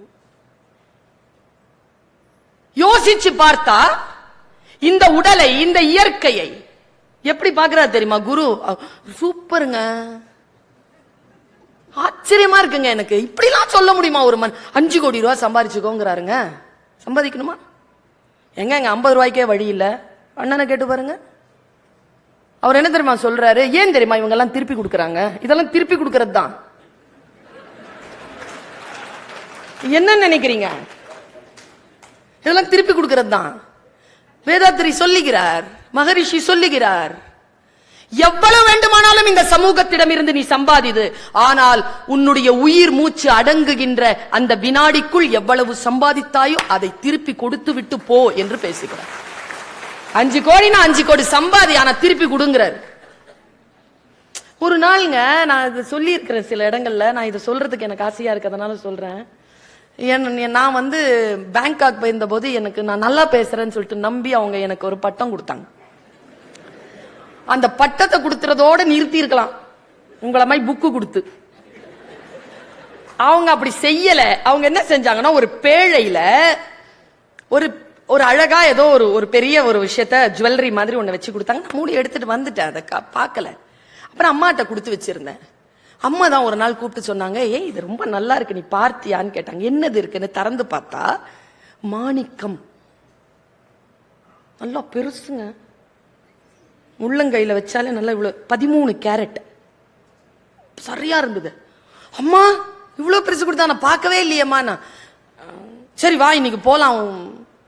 யோசிச்சு பார்த்தா இந்த உடலை, இந்த இயற்கையை எப்படி பார்க்கிறார் தெரியுமா குரு? சூப்பருங்க, ஆச்சரியமா இருக்குங்க எனக்கு. இப்படிலாம் சொல்ல முடியுமா ஒரு 5 கோடி ரூபாய் சம்பாதிச்சுக்கோங்கிறாருங்க. சம்பாதிக்கணுமா? எங்க 50 ரூபாய்க்கே வழி இல்ல. அண்ணனை கேட்டு பாருங்க. அவர் என்ன தெரியுமா சொல்றாரு? ஏன் தெரியுமா இவங்க எல்லாம் திருப்பி கொடுக்கறாங்க? இதெல்லாம் திருப்பி கொடுக்கறது தான். என்ன நினைக்கிறீங்க? இதெல்லாம் திருப்பி கொடுக்கறது தான். வேதாத்திரி சொல்லுகிறார், மகரிஷி சொல்லுகிறார், எவ்வளவு வேண்டுமானாலும் இந்த சமூகத்திடம் இருந்து நீ சம்பாதிது, ஆனால் உன்னுடைய உயிர் மூச்சு அடங்குகின்ற அந்த வினாடிக்குள் எவ்வளவு சம்பாதித்தாயோ அதை திருப்பி கொடுத்து விட்டு போ என்று பேசுகிறார். 5 கோடினா 5 கோடி சம்பாதி, ஆனா திருப்பி கொடுங்கிறார். ஒரு நாளுங்க, நான் இது சொல்லி இருக்கிறேன் சில இடங்கள்ல, நான் இதை சொல்றதுக்கு எனக்கு ஆசையா இருக்கு, அதனால சொல்றேன். நான் பேங்காக் போயிருந்த போது எனக்கு நான் நல்லா பேசுறேன்னு சொல்லிட்டு நம்பி அவங்க எனக்கு ஒரு பட்டம் கொடுத்தாங்க. அந்த பட்டத்தை கொடுத்துறதோட நிறுத்தி இருக்கலாம், உங்களை மாதிரி புக்கு கொடுத்து. அவங்க அப்படி செய்யல. அவங்க என்ன செஞ்சாங்கன்னா, ஒரு பேழையில ஒரு ஒரு அழகா ஏதோ ஒரு பெரிய ஒரு விஷயத்த ஜுவல்லரி மாதிரி ஒண்ணு வச்சு கொடுத்தாங்க. நான் மூடி எடுத்துட்டு வந்துட்டேன், அதை பார்க்கல. அப்புறம் அம்மாட்ட கொடுத்து வச்சிருந்தேன். அம்மா தான் ஒரு நாள் கூப்பிட்டு சொன்னாங்க, ஏய் இது ரொம்ப நல்லா இருக்கு, நீ பார்த்தியான்னு கேட்டாங்க. என்னது இருக்குன்னு திறந்து பார்த்தா மாணிக்கம், நல்லா பெருசுங்க, உள்ளங்கையில வச்சாலே நல்லா இவ்வளவு 13 கேரட் சரியா இருந்தது. அம்மா இவ்வளவு பெருசு கொடுத்தா நான் பார்க்கவே இல்லையம்மா. நான் சரி வா இன்னைக்கு போலாம்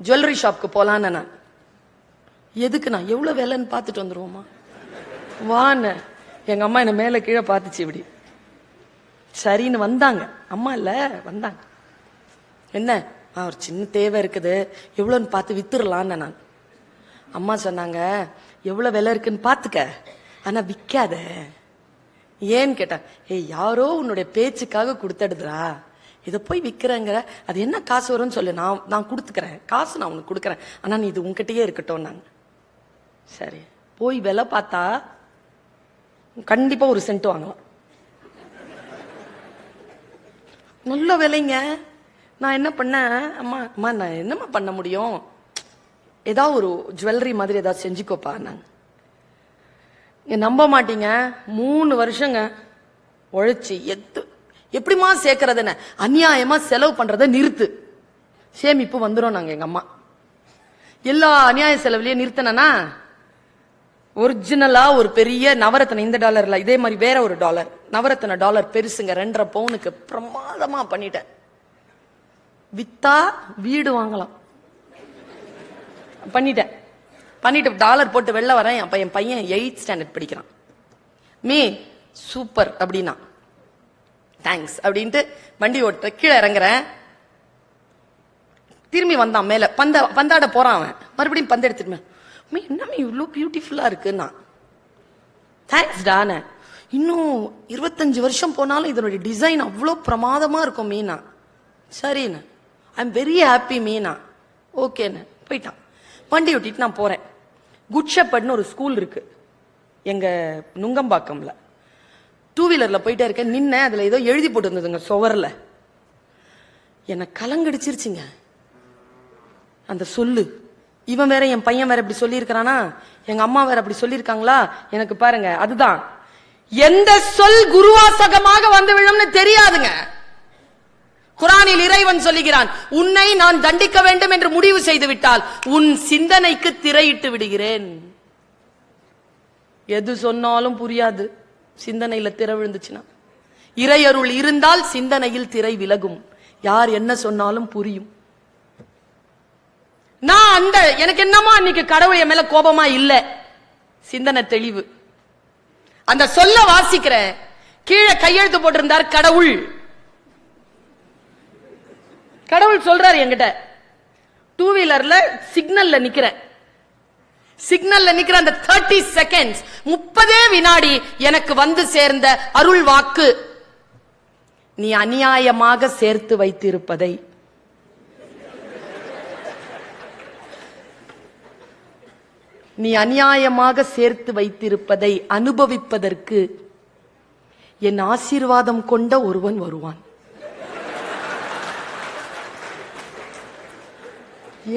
ஜுவல்லரி ஷாப்க்கு போலான்னு. நான் எதுக்கு, நான் எவ்வளவு விலைன்னு பார்த்துட்டு வந்துருவோமா வான்னு. எங்க அம்மா என்ன மேல கீழே பார்த்துச்சு இப்படி. சரின்னு வந்தாங்க. அம்மா இல்ல வந்தாங்க. என்ன ஒரு சின்ன தேவை இருக்குது, எவ்வளோன்னு பார்த்து வித்துடலான்னு. நான் அம்மா சொன்னாங்க, எவ்வளோ விலை இருக்குன்னு பார்த்துக்க, ஆனா விற்காத. ஏன்னு கேட்டேன். ஏய் யாரோ உன்னுடைய பேச்சுக்காக கொடுத்தடுதுரா, இதை போய் விற்கிறேங்கிற, அது என்ன காசு வரும்னு சொல்லு, நான் கொடுத்துக்கிறேன், காசு நான் உனக்கு கொடுக்குறேன், ஆனா நீ இது உன்கிட்டயே இருக்கட்டும். நாங்க சரி போய் விலை பார்த்தா கண்டிப்பா 1 சென்ட் வாங்கலாம். நல்ல விலைங்க. நான் என்ன பண்ணேன், அம்மா அம்மா நான் என்னம்மா பண்ண முடியும், ஏதாவது ஒரு ஜுவல்லரி மாதிரி ஏதாவது செஞ்சுக்கோப்பா. நாங்க நம்ப மாட்டீங்க, 3 வருஷங்க உழைச்சி எப்படிமா சேர்க்கறதுன்னு அநியாயமா செலவு பண்றத நிறுத்து, சேமிப்பு வந்துடும். நாங்க எங்க அம்மா எல்லா அநியாய செலவுலயே நிறுத்தினா, ஒரிஜினலா ஒரு பெரிய நவரத்ன, இந்த டாலர்ல இதே மாதிரி வேற ஒரு டாலர், நவரத்ன டாலர் பெருசுங்க, 2.5 பவுனுக்கு பிரமாதமா பண்ணிட்டேன். வித்தா வீடு வாங்கலாம் பண்ணிட்டு டாலர் போட்டு வெளில வரேன். அப்ப என் பையன் 8th ஸ்டாண்டர்ட் படிக்கிறான். மீ சூப்பர் அப்படின்னா தேங்க்ஸ் அப்படின்ட்டு வண்டி ஓட்ட கீழே இறங்குறேன். திரும்பி வந்தான் மேல, பந்தாட போறான் அவன். மறுபடியும் பந்து எடுத்துட்டு, என்னமே இவ்வளோ பியூட்டிஃபுல்லா இருக்குன்னா, தேங்க்ஸ் டான. இன்னும் 25 வருஷம் போனாலும் இதனுடைய டிசைன் அவ்வளோ பிரமாதமா இருக்கும் மீனா. சரிண்ணே, I am very happy Meena. ஓகேண்ணே போயிட்டான். வண்டி ஓட்டிட்டு நான் போறேன். குட் ஷெப்பர்ட்னு ஒரு ஸ்கூல் இருக்கு எங்க நுங்கம்பாக்கம்ல. 2 வீலர்ல போயிட்டே இருக்கேன். நின்ன அதுல ஏதோ எழுதி போட்டு இருந்ததுங்க சுவர்ல. என்ன கலங்கடிச்சிருச்சுங்க அந்த சொல்லு. இவன் வேற என் பையன் வேற இப்படி சொல்லி இருக்கிறானா, எங்க அம்மா வேற அப்படி சொல்லி இருக்காங்களா. எனக்கு பாருங்க, அதுதான் எந்த சொல் குருவாசகமாக வந்து விழும்னு தெரியாதுங்க. குரானில் இறைவன் சொல்லுகிறான், உன்னை நான் தண்டிக்க வேண்டும் என்று முடிவு செய்து விட்டால் உன் சிந்தனைக்கு திரையிட்டு விடுகிறேன். எது சொன்னாலும் புரியாது, சிந்தனையில திரை விழுந்துச்சுன்னா. இறையருள் இருந்தால் சிந்தனையில் திரை விலகும், யார் என்ன சொன்னாலும் புரியும். நான் எனக்கு என்னமா அன்னைக்கு கடவுள் என் மேல கோபமா இல்ல, சிந்தனை தெளிவு. அந்த சொல்ல வாசிக்கிற கீழே கையெழுத்து போட்டிருந்தார் கடவுள். கடவுள் சொல்றாரு என்கிட்ட, 2 வீலர்ல சிக்னல்ல நிக்கிறேன். சிக்னல்ல நிக்கிற அந்த 30 செகண்ட்ஸ் 30 வினாடி எனக்கு வந்து சேர்ந்த அருள் வாக்கு, நீ அநியாயமாக சேர்த்து வைத்திருப்பதை அனுபவிப்பதற்கு என் ஆசீர்வாதம் கொண்ட ஒருவன் வருவான்.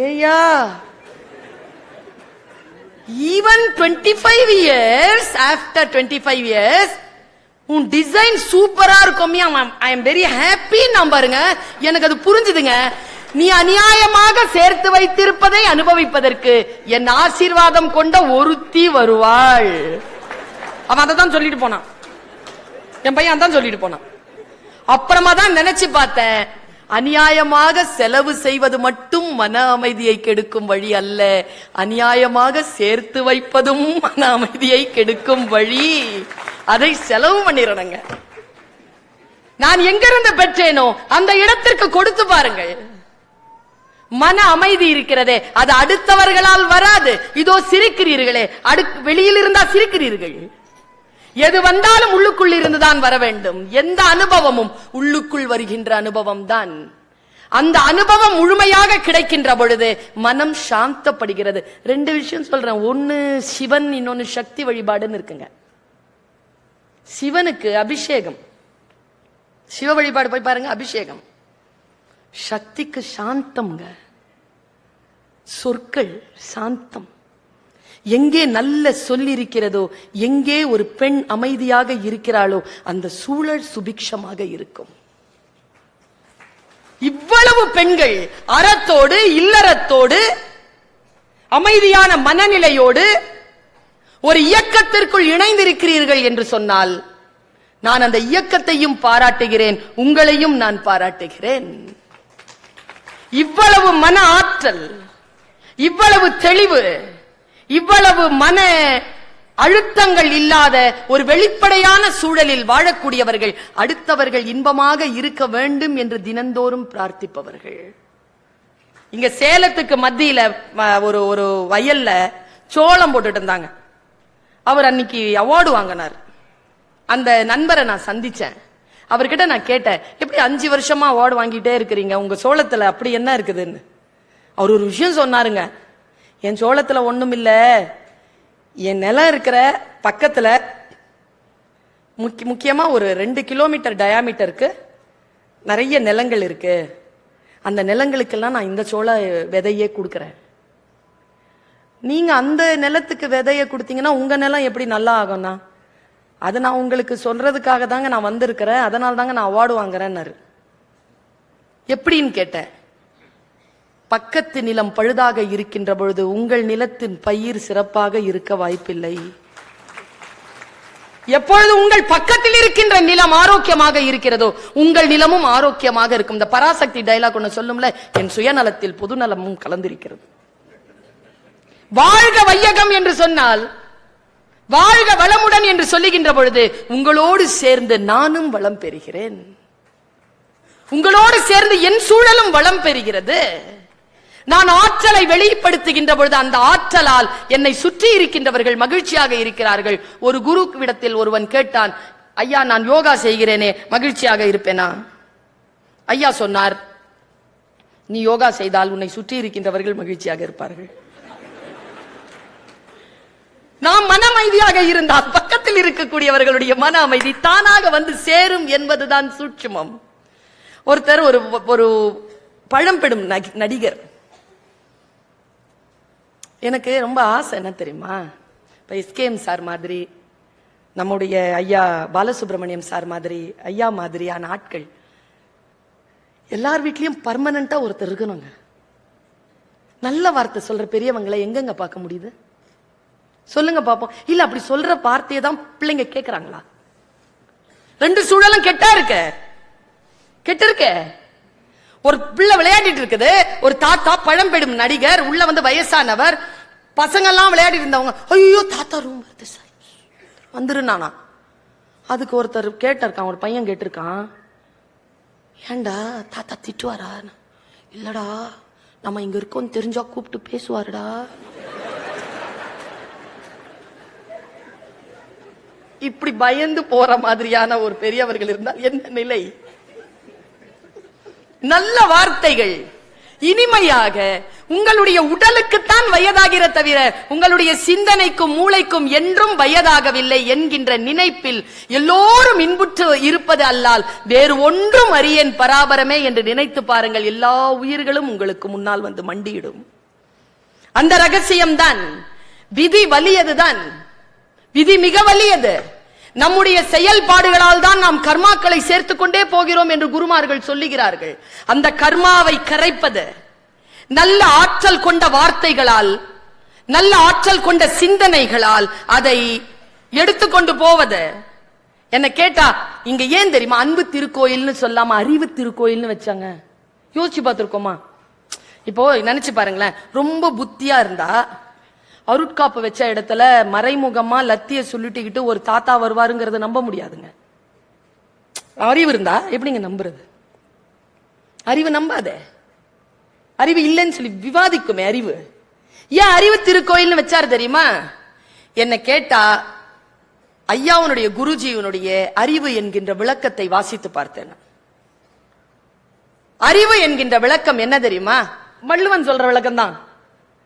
ஏயா even 25 years, after 25 years உன் டிசைன் சூப்பரா இருக்கும், ஐ எம் வெரி ஹாப்பி. நான் பாருங்க, எனக்கு அது புரிஞ்சுதுங்க. நீ அநியாயமாக சேர்த்து வைத்திருப்பதை அனுபவிப்பதற்கு என் ஆசீர்வாதம் கொண்ட ஒருத்தி வருவாள். அவன் அதை தான் சொல்லிட்டு போனான், என் பையன் தான் சொல்லிட்டு போனான். அப்புறமா தான் நினைச்சு பார்த்தேன், அநியாயமாக செலவு செய்வது மட்டும் மன அமைதியை கெடுக்கும் வழி அல்ல, அநியாயமாக சேர்த்து வைப்பதும் மன அமைதியை கெடுக்கும் வழி. அதை செலவு பண்ணிடணுங்க. நான் எங்கிருந்து பெற்றேனோ அந்த இடத்திற்கு கொடுத்து பாருங்கள். மன அமைதி இருக்கிறதே, அது அடுத்தவர்களால் வராது. இதோ சிரிக்கிறீர்களே, வெளியில் இருந்தா சிரிக்கிறீர்கள். எது வந்தாலும் உள்ளுக்குள் இருந்துதான் வர வேண்டும். எந்த அனுபவமும் உள்ளுக்குள் வருகின்ற அனுபவம் தான். அந்த அனுபவம் முழுமையாக கிடைக்கின்ற பொழுது மனம் சாந்தப்படுகிறது. 2 விஷயம் சொல்றேன், ஒன்னு சிவன், இன்னொன்னு சக்தி வழிபாடுன்னு இருக்குங்க. சிவனுக்கு அபிஷேகம், சிவ வழிபாடு போய் பாருங்க, அபிஷேகம். சக்திக்கு சாந்தம்ங்க, சொற்கள் சாந்தம். எங்கே நல்ல சொல் இருக்கிறதோ, எங்கே ஒரு பெண் அமைதியாக இருக்கிறாளோ அந்த சூழல் சுபிக்ஷமாக இருக்கும். இவ்வளவு பெண்கள் அறத்தோடு இல்லறத்தோடு அமைதியான மனநிலையோடு ஒரு இயக்கத்திற்குள் இணைந்திருக்கிறீர்கள் என்று சொன்னால் நான் அந்த இயக்கத்தையும் பாராட்டுகிறேன், உங்களையும் நான் பாராட்டுகிறேன். இவ்வளவு மன ஆற்றல், இவ்வளவு தெளிவு, இவ்வளவு மன அழுத்தங்கள் இல்லாத ஒரு வெளிப்படையான சூழலில் வாழக்கூடியவர்கள், அடுத்தவர்கள் இன்பமாக இருக்க வேண்டும் என்று தினந்தோறும் பிரார்த்திப்பவர்கள். இங்க சேலத்துக்கு மத்தியில ஒரு ஒரு வயல்ல சோளம் போட்டுட்டு இருந்தாங்க. அவர் அன்னைக்கு அவார்டு வாங்கினார். அந்த நண்பரை நான் சந்திச்சேன். அவர்கிட்ட நான் கேட்டேன், எப்படி 5 வருஷமா அவார்டு வாங்கிட்டே இருக்கிறீங்க, உங்க சோளத்துல அப்படி என்ன இருக்குதுன்னு. அவர் ஒரு விஷயம் சொன்னாருங்க, என் சோளத்துல ஒண்ணும் இல்ல, என் நிலம் இருக்கிற பக்கத்துல முக்கியமா ஒரு 2 கிலோமீட்டர் டயாமீட்டருக்கு நிறைய நிலங்கள் இருக்கு. அந்த நிலங்களுக்கெல்லாம் நான் இந்த சோள விதையே கொடுக்கறேன். நீங்க அந்த நிலத்துக்கு விதைய கொடுத்தீங்கன்னா உங்க நிலம் எப்படி நல்லா ஆகும்னா, அது நான் உங்களுக்கு சொல்றதுக்காக தாங்க நான் வந்திருக்கிறேன், அதனால தாங்க நான் அவார்டு வாங்குறேன்னாரு. எப்படின்னு கேட்டேன். பக்கத்து நிலம் பழுதாக இருக்கின்ற பொழுது உங்கள் நிலத்தின் பயிர் சிறப்பாக இருக்க வாய்ப்பில்லை. எப்பொழுது உங்கள் பக்கத்தில் இருக்கின்ற நிலம் ஆரோக்கியமாக இருக்கிறதோ உங்கள் நிலமும் ஆரோக்கியமாக இருக்கும். இந்த பராசக்தி டயலாக் ஒன்னு சொல்லும்ல, என் சுயநலத்தில் பொதுநலமும் கலந்திருக்கிறது. வாழ்க வையகம் என்று சொன்னால், வாழ்க வளமுடன் என்று சொல்லுகின்ற பொழுது உங்களோடு சேர்ந்து நானும் வளம் பெறுகிறேன், உங்களோடு சேர்ந்து என் சூழலும் வளம் பெறுகிறது. நான் ஆற்றலை வெளிப்படுத்துகின்ற பொழுது அந்த ஆற்றலால் என்னை சுற்றி இருக்கின்றவர்கள் மகிழ்ச்சியாக இருக்கிறார்கள். ஒரு குருவிடத்தில் ஒருவன் கேட்டான், ஐயா நான் யோகா செய்கிறேனே மகிழ்ச்சியாக இருப்பேனா? ஐயா சொன்னார், நீ யோகா செய்தால் உன்னை சுற்றி இருக்கின்றவர்கள் மகிழ்ச்சியாக இருப்பார்கள். நாம் மன அமைதியாக இருந்தால் பக்கத்தில் இருக்கக்கூடியவர்களுடைய மன அமைதி தானாக வந்து சேரும் என்பதுதான் சூட்சுமம். ஒருத்தர் ஒரு பழம்பெடும் நடிகர், எனக்கு ரொம்ப ஆசை என்ன தெரியுமா, இப்ப எஸ்கேஎம் சார் மாதிரி, நம்முடைய ஐயா பாலசுப்ரமணியம் சார் மாதிரி, ஐயா மாதிரியான ஆட்கள் எல்லார் வீட்லயும் பர்மனண்டா ஒருத்தர் இருக்கணுங்க. நல்ல வார்த்தை சொல்ற பெரியவங்களை எங்கெங்க பார்க்க முடியுது சொல்லுங்க பாப்போம். இல்ல அப்படி சொல்ற வார்த்தையை தான் பிள்ளைங்க கேட்கறாங்களா? 2 சூழலும் கெட்ட இருக்க. ஒரு பிள்ளை விளையாடிட்டு இருக்குது, ஒரு தாத்தா பழம்பெடும் நடிகர், உள்ள வந்து வயசானவர், பசங்க எல்லாம் விளையாடி இருந்தவங்க, ஐயோ தாத்தா ரூம் வருது சார் வந்துருந்தானா. அதுக்கு ஒருத்தர் கேட்டிருக்கான், ஒரு பையன் கேட்டிருக்கான், ஏண்டா தாத்தா திட்டுவாரா? இல்லடா நம்ம இங்க இருக்கோம் தெரிஞ்சா கூப்பிட்டு பேசுவாருடா. இப்படி பயந்து போற மாதிரியான ஒரு பெரியவர்கள் இருந்தால் என்ன நிலை? நல்ல வார்த்தைகள் இனிமையாக உங்களுடைய உடலுக்குத்தான் வயதாகிற தவிர உங்களுடைய சிந்தனைக்கும் மூளைக்கும் என்றும் வயதாகவில்லை என்கின்ற நினைப்பில் எல்லோரும் இன்புற்று இருப்பது அல்லால் வேறு ஒன்றும் அறியேன் பராபரமே என்று நினைத்து பாருங்கள். எல்லா உயிர்களும் உங்களுக்கு முன்னால் வந்து மண்டியிடும். அந்த ரகசியம்தான். விதி வலியதுதான், விதி மிக வலியது. நம்முடைய செயல்பாடுகளால் தான் நாம் கர்மாக்களை சேர்த்துக் கொண்டே போகிறோம் என்று குருமார்கள் சொல்லுகிறார்கள். அந்த கர்மாவை கரைப்பது நல்ல ஆற்றல் கொண்ட வார்த்தைகளால், நல்ல ஆற்றல் கொண்ட சிந்தனைகளால் அதை எடுத்துக்கொண்டு போவது. என்ன கேட்டா இங்க ஏன் தெரியுமா அன்பு திருக்கோயில்னு சொல்லாம அறிவு திருக்கோயில்னு வச்சாங்க? யோசிச்சு பார்த்திருக்கோமா? இப்போ நினைச்சு பாருங்களேன், ரொம்ப புத்தியா இருந்தா அருட்காப்பு வச்ச இடத்துல மறைமுகமா லத்திய சொல்லிட்டுக்கிட்டு ஒரு தாத்தா வருவாருங்கிறத நம்ப முடியாதுங்க. அறிவு இருந்தா எப்படிங்க நம்புறது? அறிவு நம்பாத, அறிவு இல்லைன்னு சொல்லி விவாதிக்குமே அறிவு. ஏன் அறிவு திருக்கோயில்னு வச்சாரு தெரியுமா? என்ன கேட்டா ஐயாவுடைய குருஜியுடைய அறிவு என்கின்ற விளக்கத்தை வாசித்து பார்த்தேன். அறிவு என்கின்ற விளக்கம் என்ன தெரியுமா? வள்ளுவன் சொல்ற விளக்கம் தான்.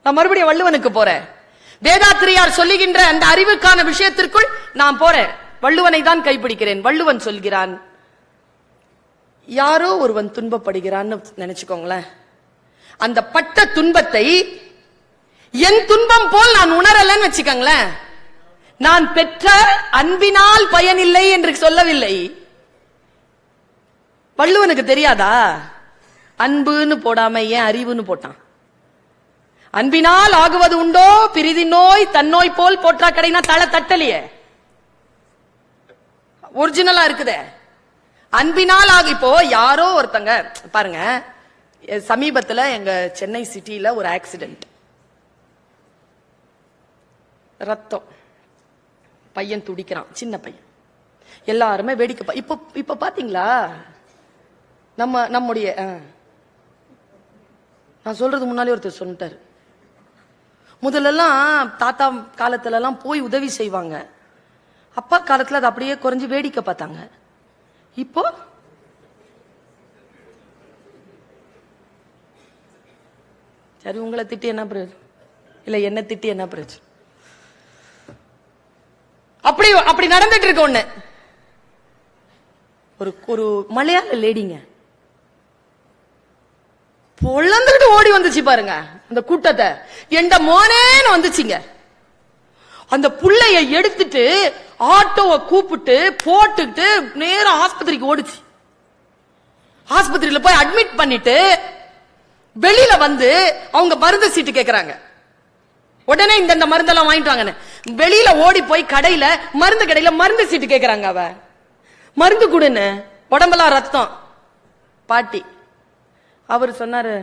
நான் மறுபடியும் வள்ளுவனுக்கு போறேன். வேதாத்திரியார் சொல்லுகின்ற அந்த அறிவுக்கான விஷயத்திற்குள் நான் போறேன். வள்ளுவனை தான் கைப்பிடிக்கிறேன். வள்ளுவன் சொல்கிறான், யாரோ ஒருவன் துன்பப்படுகிறான்னு நினைச்சுக்கோங்களேன். அந்த பட்ட துன்பத்தை என் துன்பம் போல் நான் உணரலன்னு வச்சுக்கங்களேன். நான் பெற்ற அன்பினால் பயனில்லை என்று சொல்லவில்லை. வள்ளுவனுக்கு தெரியாதா? அன்புன்னு போடாம ஏன் அறிவுன்னு போட்டான்? அன்பினால் ஆகுவது உண்டோ பிரிதி நோய் தன்னோய் போல் போற்றா கடைனா தலை தட்டலையே, ஒரிஜினலா இருக்குதே. அன்பினால் ஆகு. இப்போ யாரோ ஒருத்தங்க பாருங்க, சமீபத்துல எங்க சென்னை சிட்டியில ஒரு ஆக்சிடென்ட், ரத்தம், பையன் துடிக்கிறான், சின்ன பையன், எல்லாருமே வேடிக்கை. இப்ப பாத்தீங்களா நம்முடைய நான் சொல்றது முன்னாலே ஒருத்தர் சொல்லிட்டாரு, முதல்லலாம் தாத்தா காலத்துல எல்லாம் போய் உதவி செய்வாங்க, அப்பா காலத்துல அது அப்படியே குறைஞ்சு வேடிக்கை பார்த்தாங்க. இப்போ சரி, உங்களை திட்டி என்ன பிரயோஜனம், இல்ல என்ன திட்டி என்ன பிரயோஜனம்? அப்படி நடந்துட்டு இருக்க ஒண்ணு. ஒரு மலையாள லேடிங்க பொழந்துகிட்டு ஓடி வந்துச்சு பாருங்க அந்த கூட்டத்தை, எந்த மோனேன்னு வந்துச்சுங்க. அந்த புள்ளைய எடுத்துட்டு ஆட்டோவை கூப்பிட்டு போட்டுட்டு நேரம் ஆஸ்பத்திரிக்கு ஓடிச்சு. ஆஸ்பத்திரியில போய் அட்மிட் பண்ணிட்டு வெளியில வந்து அவங்க மருந்து சீட்டு கேக்குறாங்க. உடனே இந்த மருந்தெல்லாம் வாங்கிட்டு வாங்க. வெளியில ஓடி போய் கடையில மருந்து கடையில மருந்து சீட்டு கேக்குறாங்க. அவ மருந்து கொடுன்னு, உடம்பெல்லாம் ரத்தம். பாட்டி அவர் சொன்னாரு,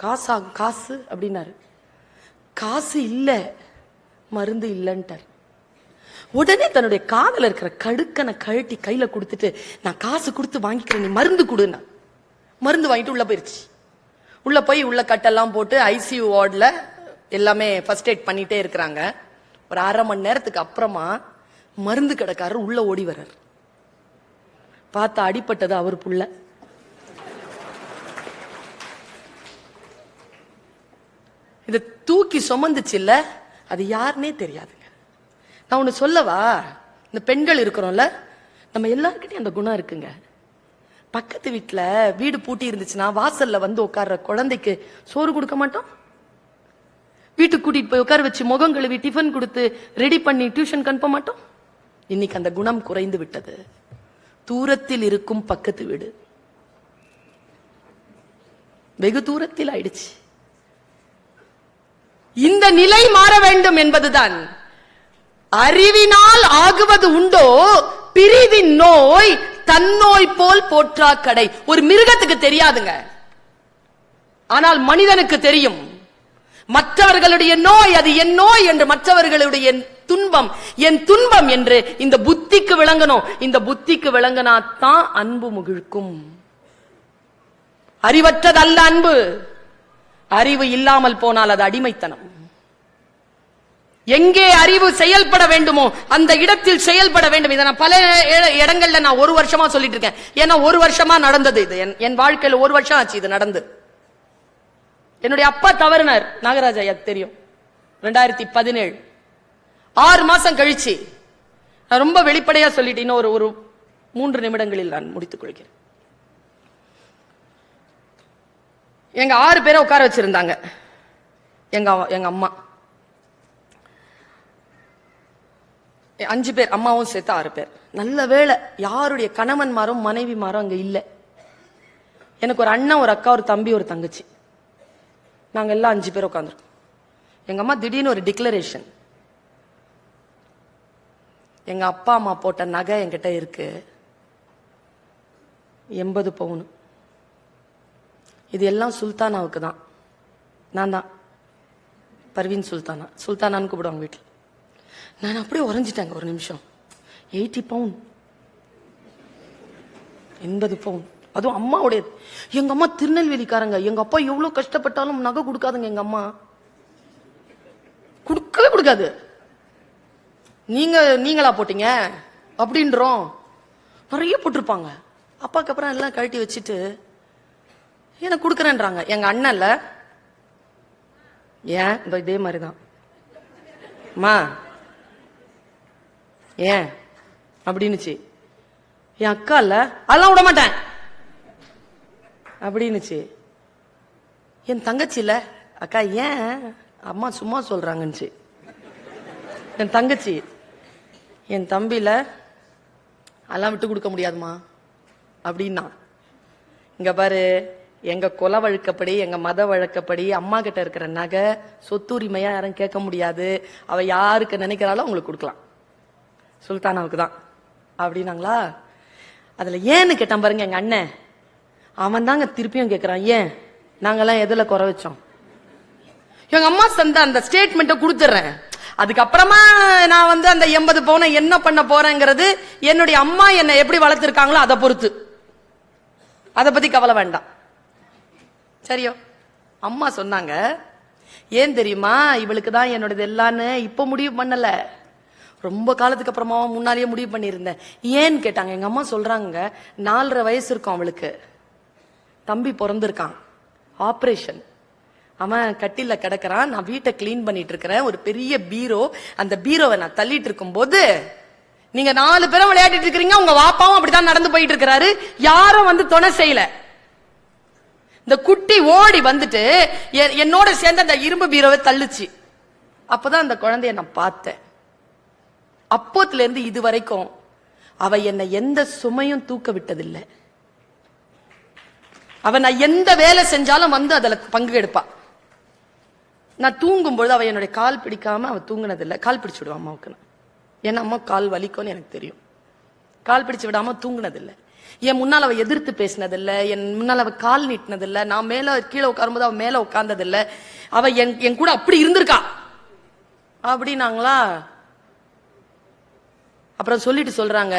காசு அப்படின்னாரு. காசு இல்ல, மருந்து இல்லன்ட்டார். உடனே தன்னுடைய காதல இருக்கிற கடுக்கனை கழட்டி கையில கொடுத்துட்டு, நான் காசு கொடுத்து வாங்கிக்கிறேன், நீ மருந்து கொடுன்னா. மருந்து வாங்கிட்டு உள்ள போயிருச்சு. உள்ள போய் உள்ள கட்டெல்லாம் போட்டு ஐசியூ வார்டுல எல்லாமே ஃபர்ஸ்ட் எய்ட் பண்ணிட்டே இருக்கிறாங்க. ஒரு அரை மணி நேரத்துக்கு அப்புறமா மருந்து கடைக்காரர் உள்ள ஓடி வர்றார். பார்த்தா அடிப்பட்டது அவர் புள்ள. இத தூக்கி சுமந்துச்சு இல்ல, அது யாருன்னே தெரியாதுங்க. நான் ஒண்ணு சொல்லவா, இந்த பெண்கள் இருக்கிறோம்ல, நம்ம எல்லாருக்கிட்டையும் அந்த குணம் இருக்குங்க. பக்கத்து வீட்டுல வீடு பூட்டி இருந்துச்சுன்னா வாசல்ல வந்து உட்கார்ற குழந்தைக்கு சோறு கொடுக்க மாட்டோம். வீட்டுக்கு கூட்டிட்டு போய் உட்கார வச்சு முகம் கழுவி டிஃபன் கொடுத்து ரெடி பண்ணி டியூஷன் அனுப்ப மாட்டோம். இன்னைக்கு அந்த குணம் குறைந்து விட்டது. தூரத்தில் இருக்கும் பக்கத்து வீடு வெகு தூரத்தில் ஆயிடுச்சு. இந்த நிலை மாற வேண்டும் என்பதுதான். அறிவினால் ஆகுவது உண்டோ பிரிதின் நோய் தன்னோய் போல் போற்றா கடை. ஒரு மிருகத்துக்கு தெரியாதுங்க, ஆனால் மனிதனுக்கு தெரியும். மற்றவர்களுடைய நோய் அது என் நோய் என்று, மற்றவர்களுடைய துன்பம் என் துன்பம் என்று இந்த புத்திக்கு விளங்கணும். இந்த புத்திக்கு விளங்கினாத்தான் அன்பு முகிழ்க்கும். அறிவற்றதல்ல அன்பு. அறிவு இல்லாமல் போனால் அது அடிமைத்தனம். எங்கே அறிவு செயல்பட வேண்டுமோ அந்த இடத்தில் செயல்பட வேண்டும். இதை நான் பல இடங்கள்ல நான் ஒரு வருஷமா சொல்லிட்டு இருக்கேன். ஏன்னா ஒரு வருஷமா நடந்தது இது. என் வாழ்க்கையில ஒரு வருஷம் ஆச்சு இது நடந்து. என்னுடைய அப்பா தவறினார், நாகராஜ் ஐயா தெரியும், 2017. 6 மாசம் கழிச்சு, நான் ரொம்ப வெளிப்படையா சொல்லிட்டு இன்னும் ஒரு 3 நிமிடங்களில் நான் முடித்துக் கொள்கிறேன். எங்க 6 பேரை உட்கார வச்சிருந்தாங்க. எங்க அம்மா 5 பேர், அம்மாவும் சேர்த்து 6 பேர். நல்ல வேளை யாருடைய கணவன்மாரும் மனைவிமாரும் அங்க இல்ல. எனக்கு ஒரு அண்ணன், ஒரு அக்கா, ஒரு தம்பி, ஒரு தங்கச்சி. நாங்க எல்லாம் 5 பேர் உட்காந்துருக்கோம். எங்க அம்மா திடீர்னு ஒரு டிக்ளரேஷன், எங்க அப்பா அம்மா போட்ட நகை என்கிட்ட இருக்கு 80 பவுன். இது எல்லாம் சுல்தானாவுக்கு தான். நான் தான் பர்வீன் சுல்தானான்னு கூப்பிடுவாங்க வீட்டில். நான் அப்படியே உறைஞ்சிட்டாங்க ஒரு நிமிஷம். 80 பவுன், 80 பவுன், அதுவும் அம்மாவுடைய. எங்க அம்மா திருநெல்வேலிக்காரங்க. எங்க அப்பா எவ்வளவு கஷ்டப்பட்டாலும் நகை கொடுக்காதுங்க. எங்க அம்மா கொடுக்கவே கொடுக்காது. நீங்களா போட்டீங்க அப்படின்றோம். நிறைய போட்டிருப்பாங்க. அப்பாக்கு அப்புறம் எல்லாம் கழட்டி வச்சுட்டு எனக்கு கொடுக்குறேன்றாங்க. எங்க அண்ணன்ல ஏன் இதே மாதிரிதான், அம்மா ஏன் அப்படின்னுச்சு. என் அக்கா இல்ல, அதெல்லாம் விட மாட்டேன் அப்படின்னுச்சு. என் தங்கச்சி இல்ல, அக்கா ஏன் அம்மா சும்மா சொல்றாங்கன்னு. என் தங்கச்சி என் தம்பியில அதெல்லாம் விட்டு கொடுக்க முடியாதுமா அப்படின்னா, இங்க பாரு, எங்க குல வழக்கப்படி எங்க மத வழக்கப்படி அம்மா கிட்ட இருக்கிற நகை சொத்துரிமையா யாரும் கேட்க முடியாது. அவ யாருக்கு நினைக்கிறாளோ உங்களுக்கு கொடுக்கலாம், சுல்தானாவுக்கு தான் அப்படின்னாங்களா. அதுல ஏன்னு கேட்டான் பாருங்க எங்க அண்ணன். அவன் தாங்க திருப்பியும் கேட்கிறான், ஏன் நாங்கெல்லாம் எதுல குறை வச்சோம்? எங்க அம்மா சந்த அந்த ஸ்டேட்மெண்ட்டை கொடுத்துறேன், அதுக்கப்புறமா நான் அந்த 80 பவுனை என்ன பண்ண போறேங்கிறது என்னுடைய அம்மா என்னை எப்படி வளர்த்திருக்காங்களோ அதை பொறுத்து, அதை பத்தி கவலை வேண்டாம். சரியோ? அம்மா சொன்னாங்க, ஏன் தெரியுமா, இவளுக்கு தான் என்னோடது எல்லான்னு இப்ப முடிவு பண்ணல, ரொம்ப காலத்துக்கு அப்புறமா முன்னாலேயே முடிவு பண்ணியிருந்தேன். ஏன்னு கேட்டாங்க. எங்க அம்மா சொல்றாங்க, 4.5 வயசு இருக்கும் அவளுக்கு, தம்பி பிறந்திருக்கான், ஆபரேஷன், அவன் கட்டில கிடக்கிறான், நான் வீட்டை கிளீன் பண்ணிட்டு இருக்கிறேன், ஒரு பெரிய பீரோ, அந்த பீரோவை நான் தள்ளிட்டு இருக்கும் போது நீங்க 4 பேரும் விளையாடிட்டு இருக்கிறீங்க, உங்க வாப்பாவும் அப்படிதான் நடந்து போயிட்டு இருக்கிறாரு, யாரும் துணை செய்யல. இந்த குட்டி ஓடி வந்துட்டு என்னோட சேர்ந்து அந்த இரும்பு பீரோவை தள்ளுச்சு. அப்பதான் அந்த குழந்தைய நான் பார்த்தேன். அப்போத்துல இருந்து இது வரைக்கும் அவ என்னை எந்த சுமையும் தூக்க விட்டதில்லை. அவ நான் எந்த வேலை செஞ்சாலும் அதுல பங்கு எடுப்பா. நான் தூங்கும் பொழுது அவ என்னுடைய கால் பிடிக்காம அவ தூங்கினதில்லை. கால் பிடிச்சு விடுவா அம்மாவுக்கு. ஏன்னா அம்மா கால் வலிக்கும்னு எனக்கு தெரியும். கால் பிடிச்சு விடாம தூங்கினதில்லை. என் முன்னால் அவ எதிர்த்து பேசினதில்லை, என் முன்னால் அவ கால் நீட்டினதில்லை, நான் மேல கீழே உட்காரும்போது அவ மேல உட்கார்ந்ததில்லை. அவ என் கூட அப்படி இருந்திருக்கா அப்படின்னாங்களா. அப்புறம் சொல்லிட்டு சொல்றாங்க,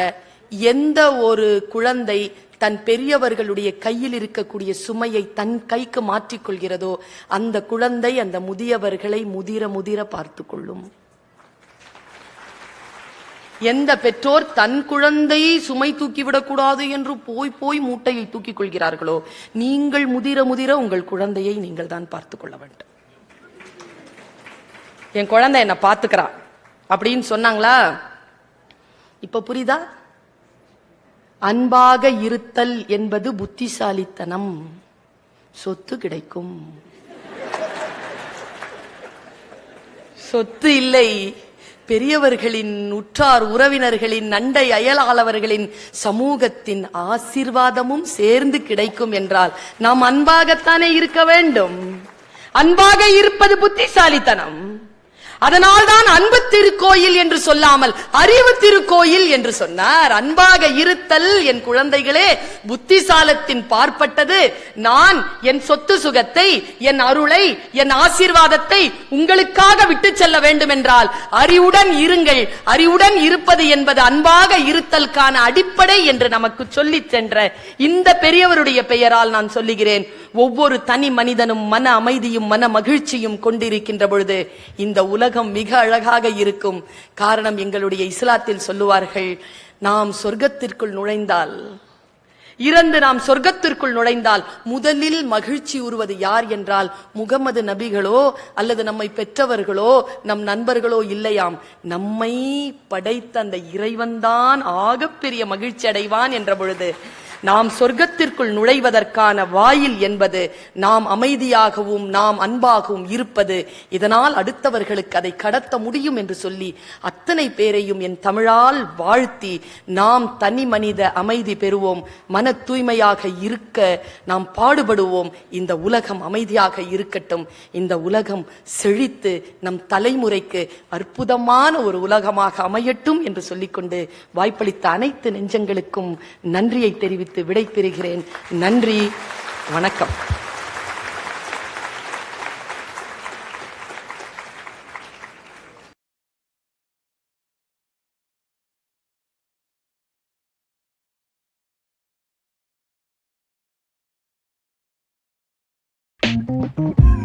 எந்த ஒரு குழந்தை தன் பெரியவர்களுடைய கையில் இருக்கக்கூடிய சுமையை தன் கைக்கு மாற்றிக்கொள்கிறதோ அந்த குழந்தை அந்த முதியவர்களை முதிர முதிர பார்த்து கொள்ளும். எந்த பெற்றோர் தன் குழந்தை சுமை தூக்கிவிடக் கூடாது என்று போய் போய் மூட்டையை தூக்கிக் கொள்கிறார்களோ, நீங்கள் முதிர முதிர உங்கள் குழந்தையை நீங்கள் தான் பார்த்து கொள்ள வேண்டும். என் குழந்தை என்ன பாத்துக்கிறா அப்படின்னு சொன்னாங்களா. இப்ப புரியுதா? அன்பாக இருத்தல் என்பது புத்திசாலித்தனம். சொத்து கிடைக்கும், சொத்து இல்லை. பெரியவர்களின், உற்றார் உறவினர்களின், அண்டை அயலாளவர்களின், சமூகத்தின் ஆசீர்வாதமும் சேர்ந்து கிடைக்கும் என்றால் நாம் அன்பாகத்தானே இருக்க வேண்டும். அன்பாக இருப்பது புத்திசாலித்தனம். அதனால்தான் அன்பு திருக்கோயில் என்று சொல்லாமல் அறிவு திருக்கோயில் என்று சொன்னார். அன்பாக இருத்தல் என் குழந்தைகளே புத்திசாலத்தின் பார்ப்பட்டது. நான் என் சொத்து சுகத்தை, என் அருளை, என் ஆசீர்வாதத்தை உங்களுக்காக விட்டு செல்ல வேண்டும் என்றால் அறிவுடன் இருங்கள். அறிவுடன் இருப்பது என்பது அன்பாக இருத்தலுக்கான அடிப்படை என்று நமக்கு சொல்லி சென்ற இந்த பெரியவருடைய பெயரால் நான் சொல்லுகிறேன். ஒவ்வொரு தனி மனிதனும் மன அமைதியும் மன மகிழ்ச்சியும் கொண்டிருக்கின்ற பொழுது இந்த உலகம் மிக அழகாக இருக்கும். காரணம், எங்களுடைய இஸ்லாத்தில் சொல்லுவார்கள், நாம் சொர்க்கத்திற்குள் நுழைந்தால், இறந்து நாம் சொர்க்கத்திற்குள் நுழைந்தால் முதலில் மகிழ்ச்சி உறுவது யார் என்றால் முகமது நபிகளோ அல்லது நம்மை பெற்றவர்களோ நம் நண்பர்களோ இல்லையாம், நம்மை படைத்த அந்த இறைவன்தான் ஆகப்பெரிய மகிழ்ச்சி அடைவான் என்ற பொழுது நாம் சொர்க்கத்திற்குள் நுழைவதற்கான வாயில் என்பது நாம் அமைதியாகவும் நாம் அன்பாகவும் இருப்பது. இதனால் அடுத்தவர்களுக்கு அதை கடத்த முடியும் என்று சொல்லி அத்தனை பேரையும் என் தமிழால் வாழ்த்தி நாம் தனி மனித அமைதி பெறுவோம். மன தூய்மையாக இருக்க நாம் பாடுபடுவோம். இந்த உலகம் அமைதியாக இருக்கட்டும். இந்த உலகம் செழித்து நம் தலைமுறைக்கு அற்புதமான ஒரு உலகமாக அமையட்டும் என்று சொல்லிக்கொண்டு வாய்ப்பளித்த அனைத்து நெஞ்சங்களுக்கும் நன்றியை தெரிவித்து விடை பெறுகிறேன். நன்றி, வணக்கம். Thank you.